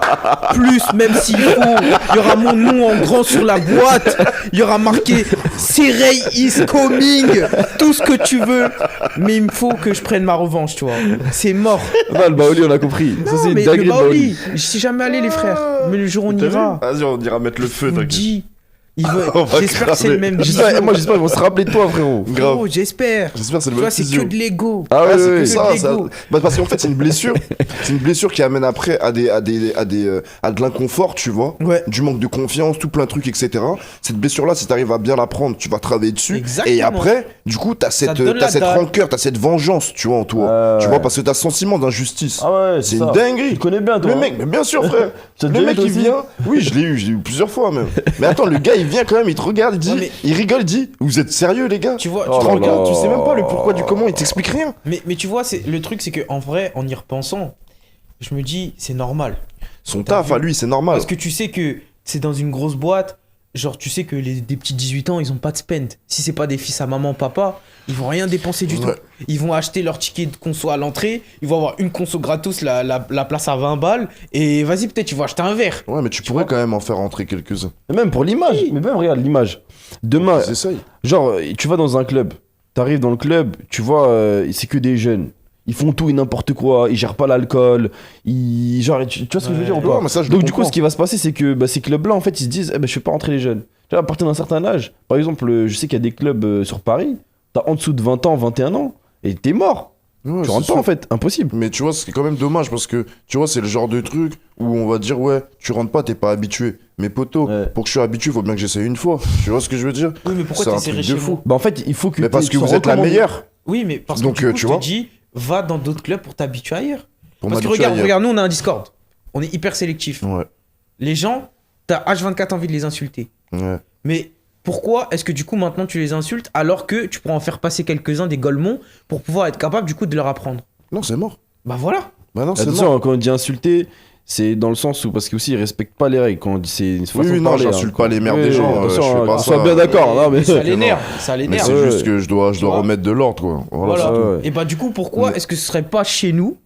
B: plus, même s'il faut. Il y aura mon nom en grand sur la boîte. Il y aura marqué Serey is coming. Tout ce que tu veux. Mais il me faut que je prenne ma revanche, tu vois. C'est mort.
C: Non, le Baoli, on a compris. Ça,
B: Non,
C: c'est une
B: mais
C: dinguerie
B: le
C: de Baoli.
B: Baoli, je suis jamais allé, les frères. Mais le jour où on
D: T'as vu
B: ira,
D: Vas-y, on ira mettre le feu,
B: je vous
D: t'inquiète.
B: dis. Il veut...
D: On va
B: J'espère que c'est le même
C: J'espère-
B: bisou.
C: Moi, j'espère qu'ils vont se rappeler de toi, frérot.
D: Grave.
B: Oh, j'espère.
D: J'espère que c'est
B: Tu
D: le
B: vois,
D: même
B: c'est
D: physio.
B: que de l'ego.
C: Ah
D: Ah,
C: ouais,
D: c'est
C: ouais,
D: que
C: ouais.
D: ça,
B: de
D: ça...
B: l'ego.
D: Bah, parce qu'en fait, c'est une blessure. C'est une blessure qui amène après à de l'inconfort, tu vois.
B: Ouais.
D: Du manque de confiance, tout plein de trucs, etc. Cette blessure-là, si t'arrives à bien la prendre, tu vas travailler dessus.
B: Exactement.
D: Et après, du coup, t'as
B: te donne la
D: cette
B: dalle.
D: rancœur, t'as cette vengeance, tu vois, en toi.
C: Ouais,
D: Tu
C: ouais.
D: vois, parce que t'as ce sentiment d'injustice.
C: Ah ouais,
D: C'est
C: ça.
D: une dinguerie.
C: Tu connais bien, toi.
D: Le
C: hein.
D: mec, mais bien sûr, frère.
C: Tu as
D: Le
C: déjà eu,
D: mec,
C: toi
D: il
C: aussi
D: vient. Oui, je l'ai eu plusieurs fois même. Mais attends, le gars, il vient quand même, il te regarde, il dit,
B: Ouais, mais-
D: il rigole, il dit, vous êtes sérieux, les gars?
B: Tu vois,
C: Oh
D: Tu te
C: là
D: regardes,
C: là.
D: tu sais même pas le pourquoi du comment, il t'explique rien.
B: mais tu vois, le truc, c'est qu'en vrai, en y repensant, je me dis, c'est normal.
D: Son
B: T'as
D: taf
B: vu
D: à lui, c'est normal.
B: Parce que tu sais que c'est dans une grosse boîte. Genre, tu sais que des petits 18 ans, ils ont pas de spend. Si c'est pas des fils à maman, papa, ils vont rien dépenser du tout.
D: Ouais.
B: Ils vont acheter leur ticket de conso à l'entrée. Ils vont avoir une conso gratos, la place à 20 balles. Et vas-y, peut-être, tu vas acheter un verre.
D: Ouais, mais tu pourrais quand même en faire rentrer quelques-uns.
C: Et même pour l'image, mais même regarde l'image. Demain,
D: Ils essayent.
C: genre, tu vas dans un club, t'arrives dans le club, tu vois, c'est que des jeunes. Ils font tout et n'importe quoi, ils gèrent pas l'alcool, genre, tu vois ce que je veux dire ou pas?
D: Ouais, mais ça, je le
C: Donc du coup,
D: comprends.
C: ce qui va se passer, c'est que ces clubs-là, en fait, ils se disent, je fais pas rentrer les jeunes. Tu vois, à partir d'un certain âge, par exemple, je sais qu'il y a des clubs sur Paris, t'as en dessous de 20 ans, 21 ans, et t'es mort.
D: Ouais,
C: Tu
D: c'est
C: rentres pas
D: sûr.
C: en fait, impossible.
D: Mais tu vois, c'est quand même dommage parce que, tu vois, c'est le genre de truc où on va dire, ouais, tu rentres pas, t'es pas habitué. Mais poto,
C: Ouais.
D: pour que je sois habitué, faut bien que j'essaye une fois. Tu vois ce que je veux dire?
B: Oui, mais pourquoi
D: C'est un
B: t'essaierais
D: truc
B: chez
D: de fou.
B: moi
C: Bah en fait, il faut que
D: Mais parce
C: tu
D: que
C: sois
D: vous êtes la
C: recommandé.
D: meilleure
B: Oui, mais parce
D: Donc,
B: que du coup,
D: tu
B: je
D: vois.
B: te dis, va dans d'autres clubs pour t'habituer ailleurs.
D: pour
B: Parce que
D: m'habituer ailleurs.
B: regarde, nous, on a un Discord. On est hyper sélectif.
D: Ouais,
B: Les gens, t'as H24 envie de les insulter.
D: ouais.
B: Mais pourquoi est-ce que du coup maintenant tu les insultes alors que tu pourras en faire passer quelques-uns des golemons pour pouvoir être capable du coup de leur apprendre?
D: Non, c'est mort.
B: Bah voilà.
D: Bah non, c'est
C: Attention,
D: mort.
C: quand on dit insulter, c'est dans le sens où, parce qu'aussi, ils respectent pas les règles. Quand on dit c'est une façon
D: Oui,
C: de
D: non,
C: parler.
D: j'insulte pas les mères des
C: Oui,
D: gens,
C: attention,
D: je fais pas
C: on
D: ça.
C: soit bien d'accord. Non, mais...
B: ça
D: non.
B: l'énerve, ça
D: Mais
B: l'énerve.
D: c'est
C: Ouais.
D: juste que je dois
B: vois.
D: remettre de l'ordre, quoi. Voilà,
B: Voilà.
D: c'est tout.
C: Ouais.
B: Et bah du coup pourquoi
D: Mais-
B: est-ce que ce serait pas chez nous,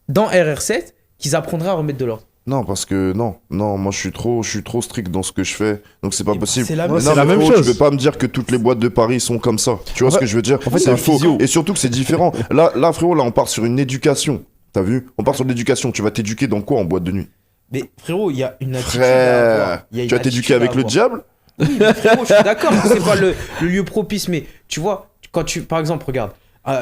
B: dans RR7, qu'ils apprendraient à remettre de l'ordre?
D: Non, parce que non, moi je suis trop strict dans ce que je fais, donc c'est pas
B: Et bah,
D: possible.
B: c'est la
D: Mais
B: même-
D: non,
A: c'est la
D: mais
A: même
D: frérot,
A: chose.
D: Tu peux pas me dire que toutes les boîtes de Paris sont comme ça. Tu vois
C: En
D: ce
C: fait-
D: que je veux dire?
C: en fait, c'est
D: C'est
C: un
D: faux.
C: physio.
D: Et surtout que c'est différent. Là, frérot, là, on part sur une éducation. T'as vu? On part sur de l'éducation. Tu vas t'éduquer dans quoi en boîte de nuit?
B: Mais frérot, il y a une attitude à
D: Frère,
B: avoir. Il y a une
D: tu vas t'éduquer
B: attitude à
D: avec le
B: avoir.
D: diable?
B: Oui, mais frérot, je suis d'accord que c'est pas le lieu propice, mais tu vois, quand tu, par exemple, regarde,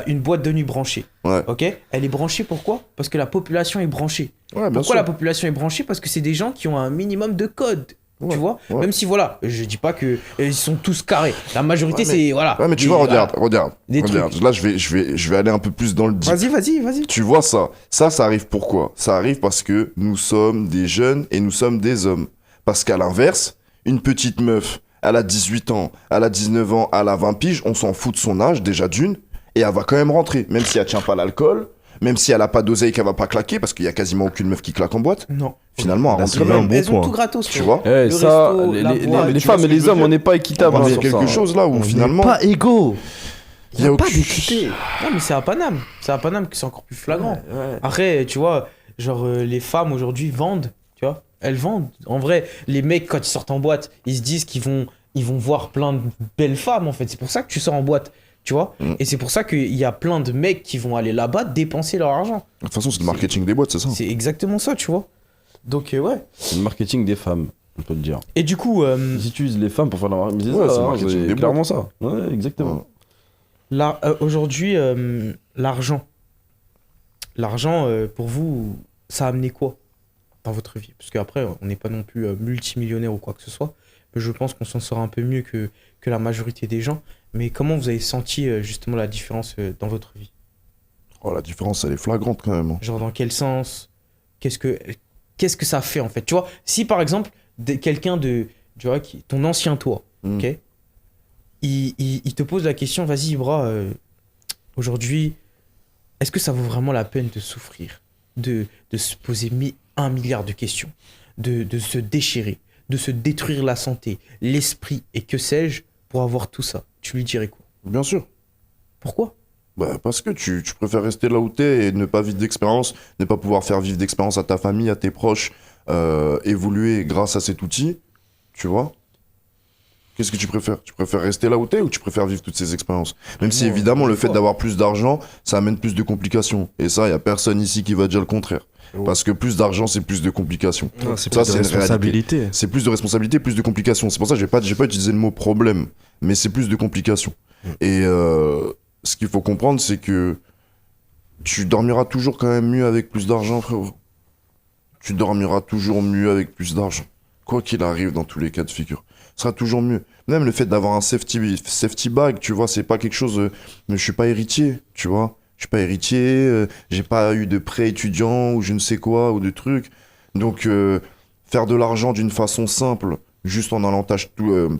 B: une boîte de nuit branchée,
D: Ouais.
B: ok? Elle est branchée pourquoi? Parce que la population est branchée.
D: Ouais, bien
B: Pourquoi
D: sûr.
B: la population est branchée? Parce que c'est des gens qui ont un minimum de code.
D: Ouais,
B: Tu vois?
D: ouais.
B: Même si voilà, je dis pas que ils sont tous carrés. La majorité,
D: Ouais, mais-
B: c'est voilà.
D: Ouais, mais tu
B: des-
D: vois,
B: voilà.
D: regarde.
B: Des
D: Là, je vais aller un peu plus dans le deep.
B: Vas-y.
D: Tu vois ça? Ça arrive pourquoi? Ça arrive parce que nous sommes des jeunes et nous sommes des hommes. Parce qu'à l'inverse, une petite meuf, elle a 18 ans, elle a 19 ans, elle a 20 piges, on s'en fout de son âge, déjà d'une, et elle va quand même rentrer, même si elle tient pas l'alcool, même si elle a pas d'oseille qu'elle va pas claquer, parce qu'il y a quasiment aucune meuf qui claque en boîte,
B: Non.
D: finalement, elle
A: Là,
D: rentre
A: c'est
D: quand
A: vrai.
D: même.
A: un bon
B: Elles ont
A: point.
B: tout gratos.
D: Tu
B: frérot.
D: vois?
C: Eh,
B: Le
C: ça,
B: resto, la boîte,
C: les
D: tu vois
C: femmes
D: ce
C: et
D: que je
C: les
D: veux
C: hommes,
D: dire
C: on n'est pas
D: On
C: équitables.
D: part
C: hein,
D: sur
C: sur
D: quelque
C: ça.
D: chose là où
A: On
D: finalement,
A: n'est pas égaux.
D: il y a
A: pas
D: aucune...
A: d'équité.
B: Non, mais c'est à Paname. C'est à Paname que c'est encore plus flagrant. Après, tu vois, genre les femmes aujourd'hui vendent, tu vois. Elles vendent. En vrai, les mecs, quand ils sortent en boîte, ils se disent qu'ils vont voir plein de belles femmes, en fait. C'est pour ça que tu sors en boîte, tu vois.
D: Mm.
B: Et c'est pour ça qu'il y a plein de mecs qui vont aller là-bas dépenser leur argent.
D: De toute façon, c'est le marketing des boîtes, c'est ça?
B: C'est exactement ça, tu vois. Donc, ouais.
C: C'est le marketing des femmes, on peut le dire.
B: Et du coup,
C: Ils utilisent les femmes pour faire la marketing.
D: Ouais, c'est le marketing des
C: clairement ça. Ouais, exactement.
B: aujourd'hui, l'argent. L'argent, pour vous, ça a amené quoi dans votre vie? Parce qu'après, on n'est pas non plus multimillionnaire ou quoi que ce soit. Mais je pense qu'on s'en sort un peu mieux que la majorité des gens. Mais comment vous avez senti justement la différence dans votre vie?
D: Oh, la différence, elle est flagrante quand même. Hein.
B: Genre dans quel sens? Qu'est-ce que ça fait en fait? Tu vois, si par exemple, quelqu'un de, tu vois, ton ancien toi,
D: Mm.
B: ok, il te pose la question, vas-y Ibra, aujourd'hui, est-ce que ça vaut vraiment la peine de souffrir, de se poser 1 milliard de questions, de se déchirer, de se détruire la santé, l'esprit et que sais-je pour avoir tout ça? Tu lui dirais quoi?
D: Bien sûr.
B: Pourquoi?
D: Bah, parce que tu préfères rester là où t'es et ne pas vivre d'expérience, ne pas pouvoir faire vivre d'expérience à ta famille, à tes proches, évoluer grâce à cet outil, tu vois. Qu'est-ce que tu préfères? Tu préfères rester là où t'es ou tu préfères vivre toutes ces expériences? Même si
B: Moi,
D: évidemment le fait
B: fois.
D: d'avoir plus d'argent, ça amène plus de complications. Et ça, il y a personne ici qui va dire le contraire.
B: Oh.
D: Parce que plus d'argent, c'est plus de complications.
A: Ah, c'est
D: Ça,
A: plus de
D: c'est une
A: responsabilité.
D: C'est plus de responsabilité, plus de complications. C'est pour ça que j'ai pas utilisé le mot problème, mais c'est plus de complications. Et ce qu'il faut comprendre, c'est que tu dormiras toujours quand même mieux avec plus d'argent, frérot. Tu dormiras toujours mieux avec plus d'argent. Quoi qu'il arrive dans tous les cas de figure. Ce sera toujours mieux. Même le fait d'avoir un safety bag, tu vois, c'est pas quelque chose... mais je suis pas héritier, tu vois. Je suis pas héritier, j'ai pas eu de prêt étudiant ou je ne sais quoi, ou de trucs. Donc, faire de l'argent d'une façon simple, juste en allant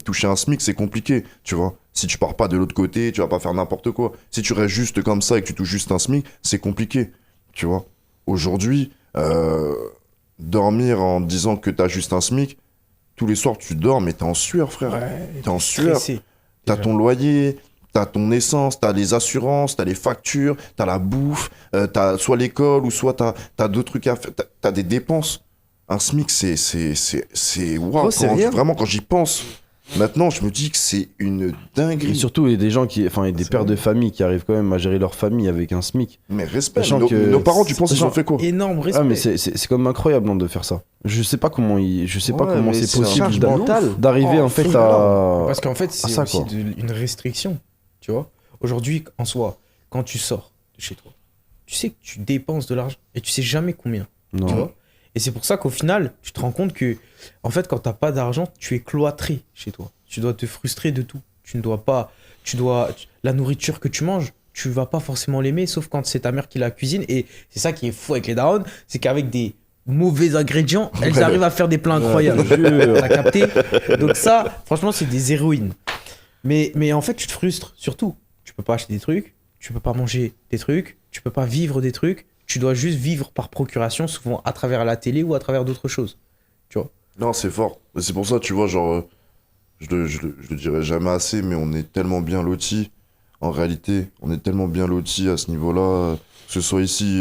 D: toucher un SMIC, c'est compliqué, tu vois. Si tu pars pas de l'autre côté, tu vas pas faire n'importe quoi. Si tu restes juste comme ça et que tu touches juste un SMIC, c'est compliqué, tu vois. Aujourd'hui, dormir en disant que t'as juste un SMIC, tous les soirs tu dors, mais t'es en sueur, frère. T'es en sueur.
B: Stressé.
D: T'as
B: Déjà.
D: ton loyer, t'as ton essence, t'as les assurances, t'as les factures, t'as la bouffe, t'as soit l'école ou soit t'as d'autres trucs à faire, t'as des dépenses. Un SMIC, c'est waouh.
A: Oh, c'est rien.
D: Vraiment, quand j'y pense, maintenant, je me dis que c'est une
C: Et
D: dinguerie.
C: surtout, il y a des gens qui, enfin, il y a des
A: C'est
C: pères
A: vrai.
C: de famille qui arrivent quand même à gérer leur famille avec un SMIC.
D: Mais respect,
C: Sachant
D: nos,
C: que-
D: nos parents, tu penses, ils
C: sachant-
D: ont fait quoi?
B: Énorme respect.
C: Ah, mais c'est quand même incroyable, hein, de faire ça. Je sais pas comment je sais pas
A: Ouais,
C: comment
A: mais
C: c'est
A: c'est une
C: possible
A: charge
C: d'a-
A: mentale.
C: d'arriver
B: Oh,
C: en fait
B: c'est
C: à.
B: Parce qu'en fait, c'est
C: ça,
B: aussi
C: quoi.
B: une restriction, tu vois. Aujourd'hui, en soi, quand tu sors de chez toi, tu sais que tu dépenses de l'argent et tu sais jamais combien, tu
C: Non.
B: vois. Et c'est pour ça qu'au final, tu te rends compte que, en fait, quand t'as pas d'argent, tu es cloîtré chez toi. Tu dois te frustrer de tout. Tu ne dois pas, la nourriture que tu manges, tu vas pas forcément l'aimer, sauf quand c'est ta mère qui la cuisine. Et c'est ça qui est fou avec les darons, c'est qu'avec des mauvais ingrédients, elles
D: Ouais.
B: arrivent à faire des plats incroyables. T'as capté? Donc ça, franchement, c'est des héroïnes. Mais en fait, tu te frustres, surtout. Tu peux pas acheter des trucs, tu peux pas manger des trucs, tu peux pas vivre des trucs, tu dois juste vivre par procuration, souvent à travers la télé ou à travers d'autres choses.
D: Non, c'est fort. Et c'est pour ça, tu vois, genre, je le dirai jamais assez, mais on est tellement bien lotis. En réalité, on est tellement bien lotis à ce niveau-là, que ce soit ici,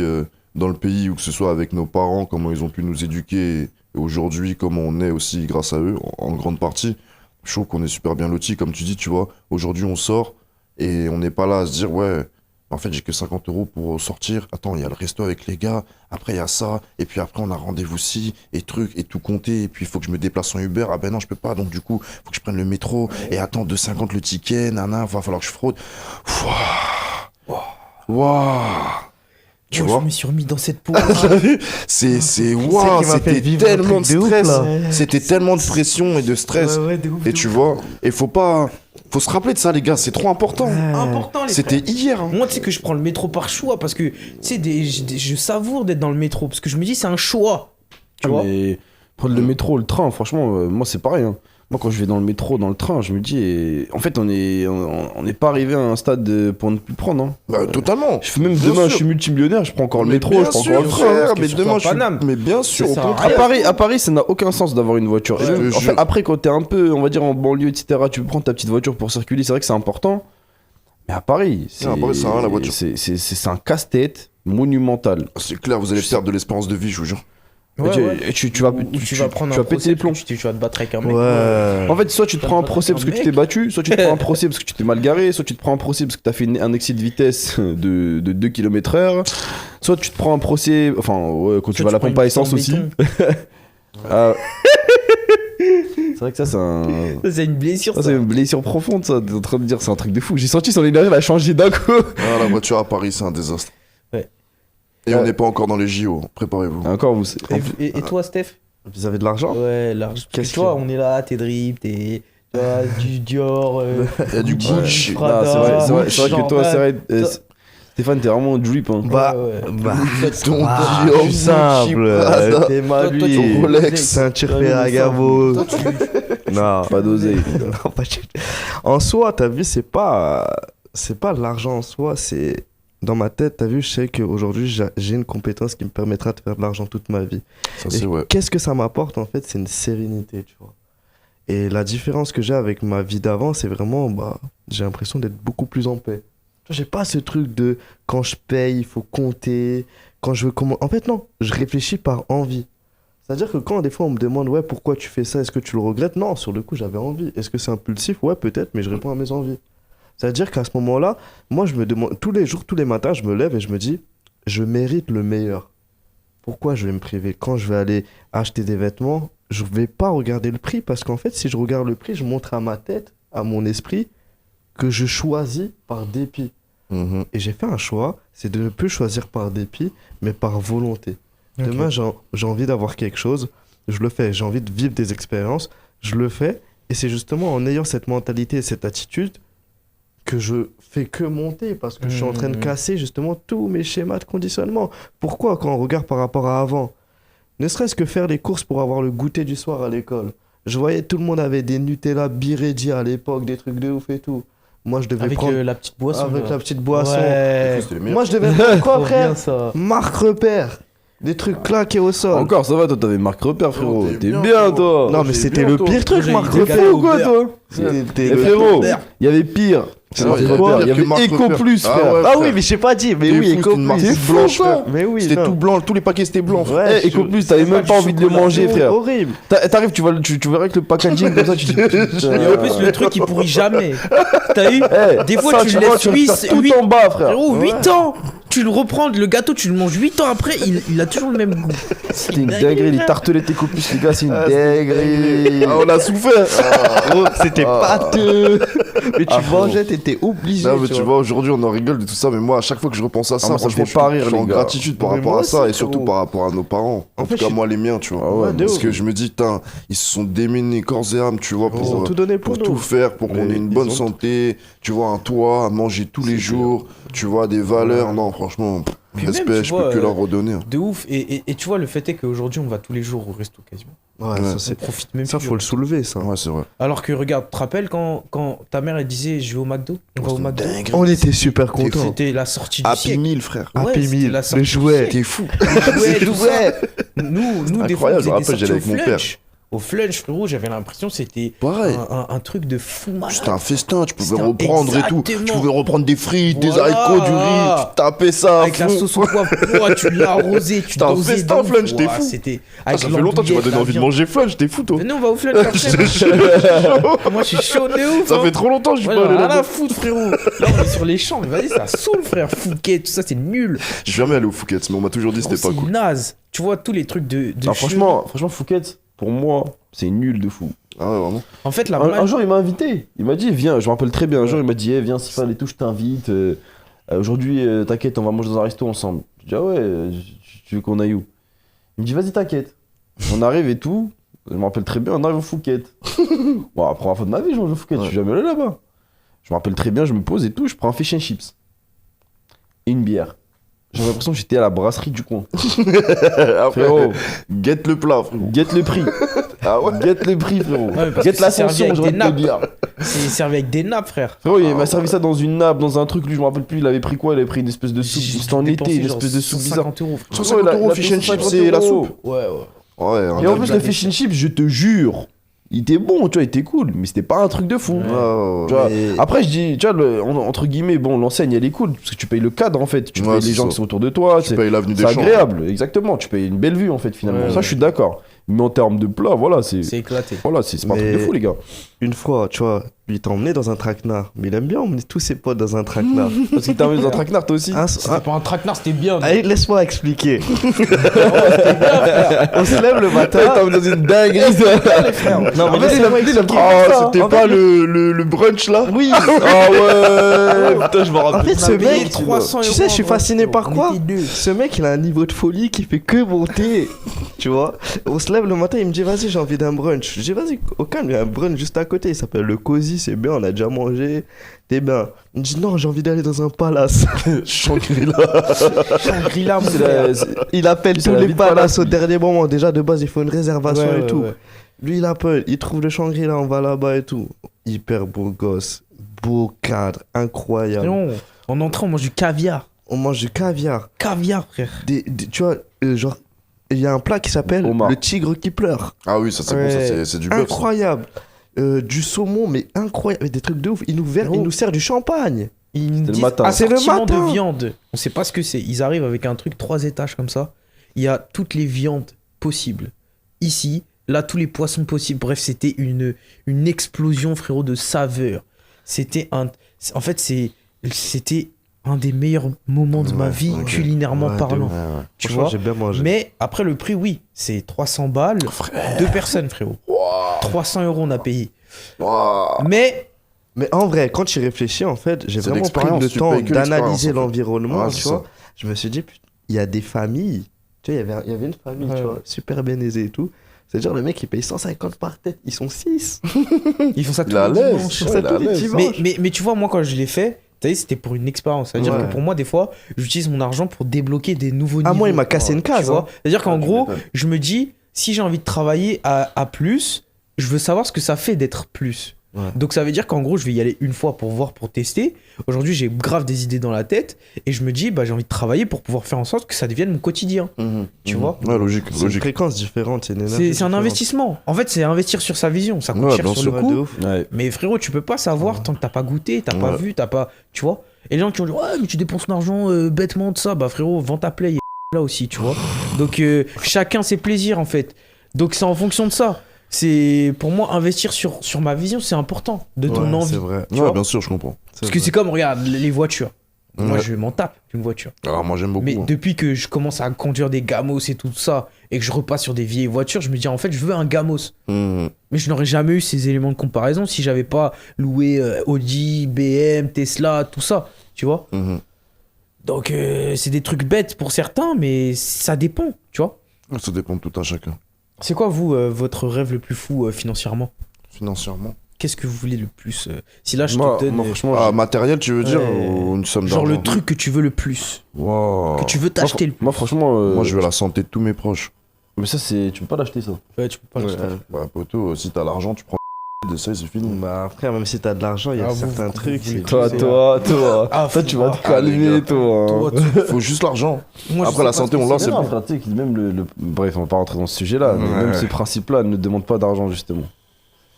D: dans le pays, ou que ce soit avec nos parents, comment ils ont pu nous éduquer, et aujourd'hui, comment on est aussi grâce à eux, en grande partie. Je trouve qu'on est super bien lotis, comme tu dis, tu vois. Aujourd'hui, on sort, et on n'est pas là à se dire, ouais, en fait, j'ai que 50 € pour sortir. Attends, il y a le resto avec les gars. Après, il y a ça. Et puis après, on a rendez-vous-ci. Et truc, et tout compter. Et puis, il faut que je me déplace en Uber. Ah ben non, je peux pas. Donc, du coup, faut que je prenne le métro. Et attends, 2,50 le ticket. Nana, va falloir que je fraude. Waouh. Tu
B: Moi,
D: vois
B: je me suis remis dans cette peau.
D: C'est
A: Qui
D: waouh.
A: m'a fait
D: C'était
A: vivre un
D: tellement de
A: truc de ouf,
D: stress.
A: là.
D: C'était tellement de pression et de stress. Et tu vois, et faut se rappeler de ça, les gars. C'est trop important.
B: Important, les
D: C'était
B: frères.
D: hier. Hein.
B: Moi, tu sais que je prends le métro par choix parce que, tu sais, je savoure d'être dans le métro parce que je me dis, c'est un choix. Tu
C: Ah,
B: vois
C: mais prendre le métro, le train, franchement, moi c'est pareil. Hein. Moi, quand je vais dans le métro, dans le train, je me dis, en fait, on n'est pas arrivé à un stade pour ne plus prendre. Hein.
D: Bah, totalement.
C: Je fais même
D: Bien
C: demain,
D: sûr.
C: je suis multimillionnaire, je prends encore le
D: Mais
C: métro,
D: bien
C: je prends
D: sûr,
C: encore le train.
D: frère,
B: parce que
D: mais
B: sur
D: demain,
B: Paname,
D: mais bien sûr,
B: ça
D: au
B: sert à
D: contraire.
C: À Paris, ça n'a aucun sens d'avoir une voiture. Et
D: Je
C: même,
D: te
C: en fait,
D: jure.
C: après, quand t'es un peu, on va dire, en banlieue, etc., tu peux prendre ta petite voiture pour circuler, c'est vrai que c'est important. Mais à Paris,
D: à Paris, ça sert à rien, la voiture.
C: c'est un casse-tête monumental.
D: C'est clair, vous allez perdre de l'espérance de vie, je vous jure.
B: Ouais,
C: tu,
B: ouais.
C: et tu vas,
B: Ou tu vas prendre
C: tu
B: un
C: vas péter
B: procès
C: les plombs.
B: parce que tu vas te battre avec un mec.
A: Ouais.
C: En fait, soit tu te
B: Ça
C: prends un
B: me
C: procès parce que
B: paraît
C: tu
B: un
C: t'es battu, soit tu te prends un procès parce que tu t'es mal garé, soit tu te prends un procès parce que t'as fait un excès de vitesse de 2 km/h, soit tu te prends un procès, enfin, ouais, quand tu vas à la pompe à essence aussi. Ah. C'est vrai que ça, c'est
B: C'est une blessure,
C: ça,
B: ça.
C: c'est une blessure profonde, ça. T'es en train de dire, c'est un truc de fou. J'ai senti son énergie, elle a changé d'un coup.
D: Ah, la voiture à Paris, c'est un désastre.
B: Ouais.
D: Et on n'est pas encore dans les JO, préparez-vous.
C: Encore, vous.
B: Et toi, Steph?
A: Vous avez de l'argent?
B: Ouais, large.
A: Qu'est-ce
B: Tu vois,
A: qu'il y a
B: on est là, t'es drip, t'es. Tu vois, du Dior.
D: Il y a du Gucci.
B: Prada,
C: Non, c'est vrai que toi, c'est vrai.
B: Toi-
C: Stéphane, t'es vraiment drip. Hein.
A: Bah,
B: Ouais, ouais.
A: bah,
D: Ton
A: ah,
D: Dior,
A: plus simple.
D: Prada.
A: T'es mal
B: Toi,
A: lui.
B: tu-
D: Rolex.
A: Ceinture
B: Ouais, mais
A: Ferragamo. Non.
C: Pas d'oseille.
A: Non, pas du- En soi, t'as vu, c'est pas l'argent en soi, c'est dans ma tête, t'as vu, je sais qu'aujourd'hui j'ai une compétence qui me permettra de faire de l'argent toute ma vie.
D: Ça,
A: Et
D: c'est ouais.
A: qu'est-ce que ça m'apporte en fait? C'est une sérénité, tu vois. Et la différence que j'ai avec ma vie d'avant, c'est vraiment, bah, j'ai l'impression d'être beaucoup plus en paix. Tu vois, j'ai pas ce truc de quand je paye, il faut compter, quand je veux comment. En fait, non, je réfléchis par envie. C'est-à-dire que quand des fois on me demande, ouais, pourquoi tu fais ça, est-ce que tu le regrettes? Non, sur le coup, j'avais envie. Est-ce que c'est impulsif? Ouais, peut-être, mais je réponds à mes envies. C'est-à-dire qu'à ce moment-là, moi, je me demande, tous les jours, tous les matins, je me lève et je me dis, je mérite le meilleur. Pourquoi je vais me priver? Quand je vais aller acheter des vêtements, je vais pas regarder le prix parce qu'en fait, si je regarde le prix, je montre à ma tête, à mon esprit, que je choisis par dépit.
D: Mhm.
A: Et j'ai fait un choix, c'est de ne plus choisir par dépit, mais par volonté.
B: Ok.
A: Demain, j'ai envie d'avoir quelque chose, je le fais. J'ai envie de vivre des expériences, je le fais. Et c'est justement en ayant cette mentalité et cette attitude que je fais que monter parce que je suis en train de casser justement tous mes schémas de conditionnement. Pourquoi quand on regarde par rapport à avant? Ne serait-ce que faire les courses pour avoir le goûter du soir à l'école. Je voyais tout le monde avait des Nutella Biredi à l'époque, des trucs de ouf et tout. Moi, je devais
B: Avec
A: prendre
B: la petite boisson.
A: avec
B: là.
A: la petite boisson.
B: Ouais.
D: C'était les meilleurs.
A: Moi, je devais prendre quoi,
B: Trop
A: frère?
B: bien ça.
A: Marque repère. Des trucs claqués au sol.
C: Encore, ça va, toi, t'avais Marc Repère, frérot.
D: Oh, t'es
C: T'es
D: bien,
C: bien,
D: toi.
C: toi.
A: Non, mais
C: T'es
A: c'était
C: bien,
A: le
C: toi.
A: pire truc,
B: J'ai
A: Marc
B: des
C: T'es
A: Repère.
C: fou ou quoi, toi
A: C'était
C: Eh,
A: le
C: frérot,
B: Repère.
C: il y avait pire.
D: C'est
C: Marc
D: vrai,
C: Repère, il y
D: que
C: avait
D: Marc
C: Eco
D: Repère.
C: Plus,
D: Ah
C: frère.
D: ouais,
A: Ah
D: frère.
A: oui, mais j'ai pas dit. Mais
D: T'es
A: oui,
D: fou,
A: Eco
D: c'était une marque
A: Plus.
C: fou,
D: blanche,
C: quoi.
D: frère.
A: Mais oui,
D: C'était
A: non.
D: tout blanc, tous les paquets c'était blanc. frère.
A: Ouais,
C: Eh, Eco Plus, t'avais
B: pas
C: même
B: du
C: pas envie de le
B: chocolat,
C: manger, frère.
A: Horrible.
C: T'arrives, tu verras avec le packaging comme ça, tu dis.
B: Et en plus, le truc, il pourrit jamais. T'as eu des fois,
C: ça,
B: tu
C: tu
B: le
C: vois,
B: laisses
C: tu
B: 8,
C: récupères tout en bas, frère.
B: Frérot, 8 ans. Tu le reprends, le gâteau, tu le manges 8 ans après, il a toujours le même goût.
C: C'était une dinguerie, les tartelettes Eco Plus, les gars, c'est une dinguerie.
D: Ah, on a souffert.
A: Gros, c'était pâteux. Mais tu
D: frérot.
A: mangeais, t'étais obligé.
D: Non, mais tu vois, aujourd'hui on en rigole de tout ça, mais moi à chaque fois que je repense à ça,
C: moi, ça me
D: franchement,
C: fait pas rire,
D: je suis en
C: les gars.
D: gratitude par
A: Mais
D: rapport
A: moi
D: à ça
A: aussi,
D: et surtout
A: frérot.
D: par rapport à nos parents. En
A: fait,
D: tout cas,
A: je-
D: moi les miens, tu vois.
C: Ah ouais,
A: de
D: Parce
A: ouf.
D: que je me dis, putain, ils se sont démenés corps et âme, tu vois,
A: Ils ont tout donné pour
D: pour
A: nous.
D: tout faire, pour qu'on
A: Mais
D: ait une
A: ils
D: bonne
A: ont-
D: santé, tu vois, un toit, à manger tous les jours, tu vois, des valeurs. Non, franchement,
B: Puis même,
D: respect,
B: tu
D: je
B: vois,
D: peux que leur redonner. hein.
B: De ouf. Et tu vois, le fait est qu'aujourd'hui, on va tous les jours au resto quasiment.
A: Ouais,
D: Ouais.
A: ça,
B: On
A: c'est.
B: profite même
A: Ça,
B: plus.
A: faut le soulever, ça.
D: Ouais, c'est vrai.
B: Alors que regarde, tu te rappelles quand ta mère elle disait je vais au McDo, on va au
D: c'est
B: McDo.
D: dingue.
A: On était super contents.
B: C'était la sortie du
D: Happy
B: siècle.
D: Meal, frère.
B: Ouais,
A: Happy
B: c'était
A: Meal,
B: la sortie
A: les
B: du
A: jouets.
B: siècle.
D: T'es fou.
B: Ouais, tout ça.
A: Ouais.
B: Nous des fois,
D: Incroyable,
B: on
D: je me rappelle,
B: faisait des
D: j'allais avec
B: sorties
D: mon
B: au
D: père.
B: flunch. Au flunch, frérot, j'avais l'impression que c'était
D: Pareil.
B: un truc de fou malade.
D: C'était un festin, tu pouvais
B: C'était un-
D: reprendre et tout.
B: exactement.
D: Tu pouvais reprendre des frites, des
B: Voilà.
D: haricots, du riz, tu tapais ça. à
B: Avec la
D: fond.
B: sauce au poivre, ouah, tu l'as arrosé, tu
D: C'était un
B: dosais
D: festin,
B: dans le
D: flunch, t'es
B: ouah,
D: fou.
B: C'était
D: Ah,
B: avec
D: ça fait longtemps que tu m'as donné
B: l'andouillette,
D: envie de
B: la
D: manger flunch, t'es fou, toi.
B: viande. Venez, on va au flunch après. Moi, je suis chaud de ouf.
D: Ça
B: hein.
D: fait trop longtemps que je suis
B: Ouais,
D: pas allé
B: j'en ai rien à
D: là-bas.
B: foutre, frérot. Là, on est sur les champs, mais vas-y, ça saoule, frère. Fouquet, tout ça, c'est nul.
D: Je suis jamais allé au Fouquet, mais on m'a toujours dit que c'était
B: Gros,
D: pas
B: c'est
D: cool.
B: naze. Tu vois, tous les trucs de
C: Non, franchement, Fouquet, pour moi, c'est nul de fou.
D: Ah ouais, vraiment.
B: En fait, la
C: Un jour, il m'a invité. Il m'a dit, viens, je me rappelle très bien. Un jour, il m'a dit, viens, si fallait tout, je t'invite. Aujourd'hui, t'inquiète, on va manger dans un resto ensemble. Je dis, ah ouais, tu veux qu'on aille où? Il me dit, vas-y, t'inquiète. On arrive et tout. Je me rappelle très bien, on arrive au Fouquet. Bon, la première fois de ma vie, je mange au Fouquet. Je suis jamais allé là-bas. Je me rappelle très bien, je me pose et tout. Je prends un fish and chips. Et une bière. J'avais l'impression que j'étais à la brasserie du coin. Frérot,
D: Guette le plat, frérot.
C: guette le prix.
D: Ah ouais.
C: Guette le prix, frérot.
B: Ouais, parce
C: Guette
B: que c'est servi
C: l'ascension,
B: avec
C: j'aurais
B: des
C: pu te
B: nappes.
C: dire.
B: C'est servi avec des nappes, frère.
C: Frérot, il m'a servi ça dans une nappe, dans un truc, lui, je me rappelle plus, il avait pris quoi? Il avait pris une espèce de soupe,
B: J'ai
C: c'était en
B: dépensé
C: été, une
B: genre
C: espèce de soupe bizarre.
B: 150 euros, frère.
D: 150
C: Ouais,
D: euros,
C: la
D: fish and
C: pizza,
D: chips
C: 50
D: et la
C: euros.
D: soupe.
B: Ouais, ouais.
D: Ouais, un
C: Et en
D: gars-
C: plus, le fish and chips, je te jure, il était bon, tu vois, il était cool, mais c'était pas un truc de fou.
B: Ouais.
D: Ouais, ouais,
C: Tu vois,
A: Mais-
C: Après, je dis, tu vois, entre guillemets, bon, l'enseigne, elle est cool, parce que tu payes le cadre, en fait, tu
D: Ouais,
C: payes
D: c'est
C: les gens
D: ça.
C: qui sont autour de toi,
D: Tu payes l'avenue des
C: c'est
D: champs.
C: agréable, exactement, tu payes une belle vue, en fait, finalement.
B: Ouais,
C: Ça,
B: ouais.
C: je suis d'accord. Mais en termes de plat, voilà,
B: C'est
C: c'est
B: éclaté.
C: voilà, c'est pas un truc de
A: Mais-
C: fou, les gars.
A: Une fois, tu vois, lui t'a emmené dans un traquenard. Mais il aime bien emmener tous ses potes dans un traquenard.
C: Parce que t'as envie dans un traquenard, toi aussi.
B: C'était pas un traquenard, c'était bien.
A: Allez, laisse-moi expliquer. On se lève le matin.
C: T'as envie dans une dinguerie, ça.
A: Non, mais
C: En fait,
A: laisse-moi
C: il a
A: expliquer.
D: Ah, c'était pas le brunch là?
A: Oui.
C: Ah ouais, putain, je me
A: En
C: rappelle.
A: fait, ce
B: On a payé
A: mec,
B: 300
A: tu
B: euros
A: sais, je suis
B: en
A: fasciné
B: resto.
A: par
B: On
A: quoi
B: était deux.
A: Ce mec, il a un niveau de folie qui fait que monter. Tu vois, on se lève le matin, il me dit, vas-y, j'ai envie d'un brunch. Je dis, vas-y, au calme, il y a un brunch juste à côté. Il s'appelle le Cozy, c'est bien, on a déjà mangé. T'es bien. Il me dit, non, j'ai envie d'aller dans un palace.
D: Shangri-La.
B: Shangri-La, mon
C: C'est
B: frère.
A: Il appelle
C: C'est
A: tous
C: la
A: les
C: vie de
A: palaces
C: palace,
A: au
C: lui.
A: dernier moment. Déjà, de base, il faut une réservation
B: Ouais,
A: et
B: ouais,
A: tout.
B: ouais.
A: Lui, il appelle, il trouve le Shangri-La, on va là-bas et tout. Hyper beau gosse, beau cadre, incroyable.
B: Non, en entrant, on mange du caviar.
A: On mange du caviar.
B: Caviar, frère.
A: Tu vois, genre, il y a un plat qui s'appelle
C: Homard.
A: le tigre qui pleure.
D: Ah oui, ça c'est bon, ça
A: Ouais.
D: c'est du bœuf. ça.
A: Incroyable. Du saumon, mais incroyable. Des trucs de ouf. Il nous sert du champagne.
B: Ils nous
C: le
B: disent
C: matin.
A: C'est le
B: assortiment
A: matin.
B: de viande. On sait pas ce que c'est. Ils arrivent avec un truc 3 étages comme ça. Il y a toutes les viandes possibles. Ici, là, tous les poissons possibles. Bref, c'était une explosion, frérot, de saveurs. C'était en fait, c'était un des meilleurs moments de ma
D: Ouais,
B: vie,
D: ok.
B: culinairement
A: Ouais, de
B: parlant.
A: ouf.
D: Ouais, ouais.
B: Tu
A: Franchement,
B: vois.
A: j'ai bien mangé.
B: Mais après, le prix, oui, c'est 300 balles. 2 personnes, frérot. 300 euros, on a payé.
D: Waouh.
B: Mais
A: Mais en vrai, quand tu y réfléchis, en fait, j'ai
D: C'est
A: vraiment pris
D: l'expérience,
A: le
D: tu
A: temps
D: payes que l'expérience,
A: d'analyser
D: en fait.
A: l'environnement,
D: Ouais,
A: tu
D: c'est
A: vois.
D: ça.
A: Je me suis dit, putain, il y a des familles. Tu vois, il y avait une famille,
B: Ouais,
A: tu
B: ouais.
A: vois, super bien aisée et tout. C'est-à-dire, le mec, il paye 150 par tête. Ils sont 6.
B: ils font ça tous
D: Il est à
B: les
D: l'aise.
B: dimanches.
A: font ça
D: Ouais, il est à
A: tous les
D: l'aise.
A: dimanches.
B: Mais tu vois, moi, quand je l'ai fait, tu sais, c'était pour une expérience. C'est-à-dire
A: Ouais.
B: que pour moi, des fois, j'utilise mon argent pour débloquer des nouveaux niveaux.
A: Ah, moi, il m'a cassé une
B: Tu
A: case.
B: vois
A: Hein.
B: C'est-à-dire qu'en
D: Ah, tu
B: gros,
D: m'étonnes.
B: je me dis, si j'ai envie de travailler à plus, je veux savoir ce que ça fait d'être plus.
A: Ouais.
B: Donc ça veut dire qu'en gros, je vais y aller une fois pour voir, pour tester. Aujourd'hui, j'ai grave des idées dans la tête et je me dis, bah, j'ai envie de travailler pour pouvoir faire en sorte que ça devienne mon quotidien. Tu vois.
D: Ouais, logique,
A: C'est une
D: logique.
A: fréquence différente, c'est une énergie
B: C'est un
A: différente.
B: investissement. En fait, c'est investir sur sa vision. Ça coûte
D: Ouais,
B: cher
D: bien
B: sur
D: sûr.
B: le
A: Ouais,
B: coup.
A: de ouf.
C: Ouais.
B: Mais frérot, tu peux pas savoir tant que t'as pas goûté, t'as pas
D: Ouais.
B: vu, t'as pas. Tu vois. Et les gens qui ont dit, ouais, mais tu dépenses ton argent bêtement de ça. Bah frérot, vends ta play, là aussi, tu vois. Donc chacun ses plaisirs en fait. Donc c'est en fonction de ça. C'est pour moi investir sur ma vision, c'est important de ton
A: Ouais,
B: envie.
A: c'est vrai.
B: Tu vois.
D: Ouais, bien sûr, je comprends.
B: Parce que c'est comme regarde les voitures. Moi
D: Ouais.
B: je m'en tape d'une voiture.
D: Alors, moi, j'aime beaucoup.
B: Mais
D: hein.
B: depuis que je commence à conduire des gamos et tout ça et que je repasse sur des vieilles voitures, je me dis en fait je veux un gamos.
D: Mhm.
B: Mais je n'aurais jamais eu ces éléments de comparaison si j'avais pas loué Audi, BM, Tesla, tout ça, tu vois.
D: Mhm.
B: Donc c'est des trucs bêtes pour certains, mais ça dépend, tu vois.
D: Ça dépend de tout à chacun.
B: C'est quoi vous votre rêve le plus fou financièrement?
D: Financièrement.
B: Qu'est-ce que vous voulez le plus si là je
C: Moi,
B: te donne
C: franchement,
D: Ah, matériel, tu veux dire
B: Ouais.
D: ou une somme
B: genre
D: d'argent
B: le truc que tu veux le plus,
D: Wow.
B: que tu veux t'acheter le plus.
C: moi, franchement,
D: Moi, je veux la santé de tous mes proches.
C: mais ça, c'est. Tu peux pas l'acheter, ça.
B: Ouais, tu peux pas l'acheter.
D: Bah, poteau, si t'as l'argent, tu prends d'essai, c'est fini.
A: Bah, frère, même si t'as de l'argent, il y a
B: Ah, vous,
A: certains
B: vous
A: trucs.
B: voulez
A: c'est-
B: toi,
A: c'est-
C: toi.
B: Ah,
C: Toi, tu vas te
D: Ah, les
C: calmer,
D: gars.
C: toi. hein.
B: Toi, tu-
D: Faut juste l'argent.
B: Moi, je
D: Après,
B: sais
D: la
B: pas
D: santé,
B: ce que
D: on l'a,
B: c'est.
D: c'est
C: Non,
D: bon.
C: frère, tu sais que même bref, on va pas rentrer dans ce sujet-là, mais
D: Ouais,
C: même
D: ouais.
C: ce principe-là ne demande pas d'argent, justement.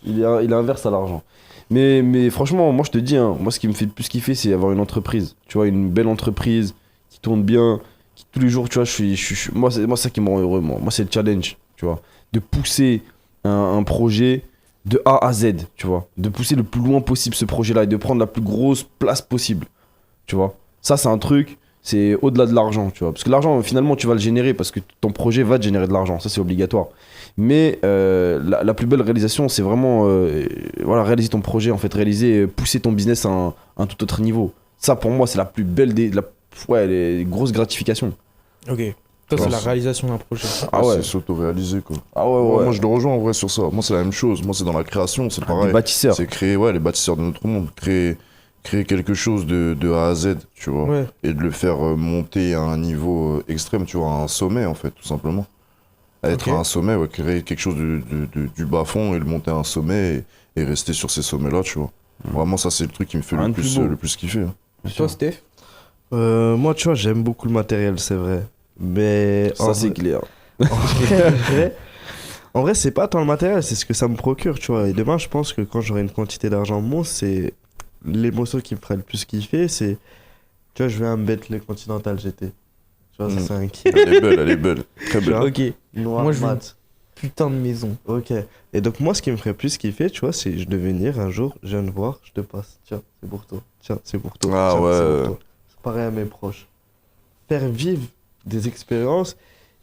C: Il est inverse à l'argent. Mais franchement, moi je te dis, hein, moi ce qui me fait le plus kiffer, c'est avoir une entreprise. Tu vois, une belle entreprise qui tourne bien, qui tous les jours, tu vois, moi, c'est ça qui me rend heureux. Moi, c'est le challenge, tu vois, de pousser un projet de A à Z, tu vois, de pousser le plus loin possible ce projet-là et de prendre la plus grosse place possible, tu vois. Ça, c'est un truc, c'est au-delà de l'argent, tu vois. Parce que l'argent, finalement, tu vas le générer parce que ton projet va te générer de l'argent, ça c'est obligatoire. Mais la plus belle réalisation, c'est vraiment voilà, réaliser ton projet, en fait, pousser ton business à un tout autre niveau. Ça, pour moi, c'est la plus belle les grosses gratifications.
B: Ok. Toi, c'est
D: Ouais,
B: la
D: c'est-
B: réalisation d'un projet.
C: Ah ouais.
D: C'est s'auto-réaliser, quoi.
C: Ah ouais,
D: Ouais,
C: ouais.
D: moi, je le rejoins en vrai sur ça. Moi, c'est la même chose. Moi, c'est dans la création, c'est
C: Des
D: pareil.
C: bâtisseurs.
D: C'est créer, ouais, les bâtisseurs de notre monde. Créer quelque chose de A à Z, tu vois.
B: Ouais.
D: Et de le faire monter à un niveau extrême, tu vois, à un sommet, en fait, tout simplement. Être
B: Ok.
D: à un sommet, ouais, créer quelque chose du bas fond et le monter à un sommet et rester sur ces sommets-là, tu vois. Vraiment, ça, c'est le truc qui me fait
C: Rien
D: le
C: de plus beau.
D: plus kiffer. hein.
B: Et toi, Steph?
A: Moi, tu vois, j'aime beaucoup le matériel, c'est vrai. Mais
C: Ça, c'est clair.
A: en vrai, c'est pas tant le matériel, c'est ce que ça me procure, tu vois. Et demain, je pense que quand j'aurai une quantité d'argent monstre, c'est l'émotion qui me ferait le plus kiffer, c'est, tu vois, je veux un Bentley Continental GT. Tu vois, ça,
D: Mm.
A: c'est un kiff.
D: Elle est belle. Très belle.
B: Ok.
A: Noir,
B: Moi, je veux
A: mat.
B: Putain de maison.
A: Ok. Et donc, moi, ce qui me ferait plus kiffer, tu vois, c'est je devais venir un jour, je viens de voir, je te passe. Tiens, c'est pour toi. Tiens, c'est pour toi.
D: Ah
A: Tiens,
D: ouais.
A: c'est pour toi. C'est pareil à mes proches. Faire vivre des expériences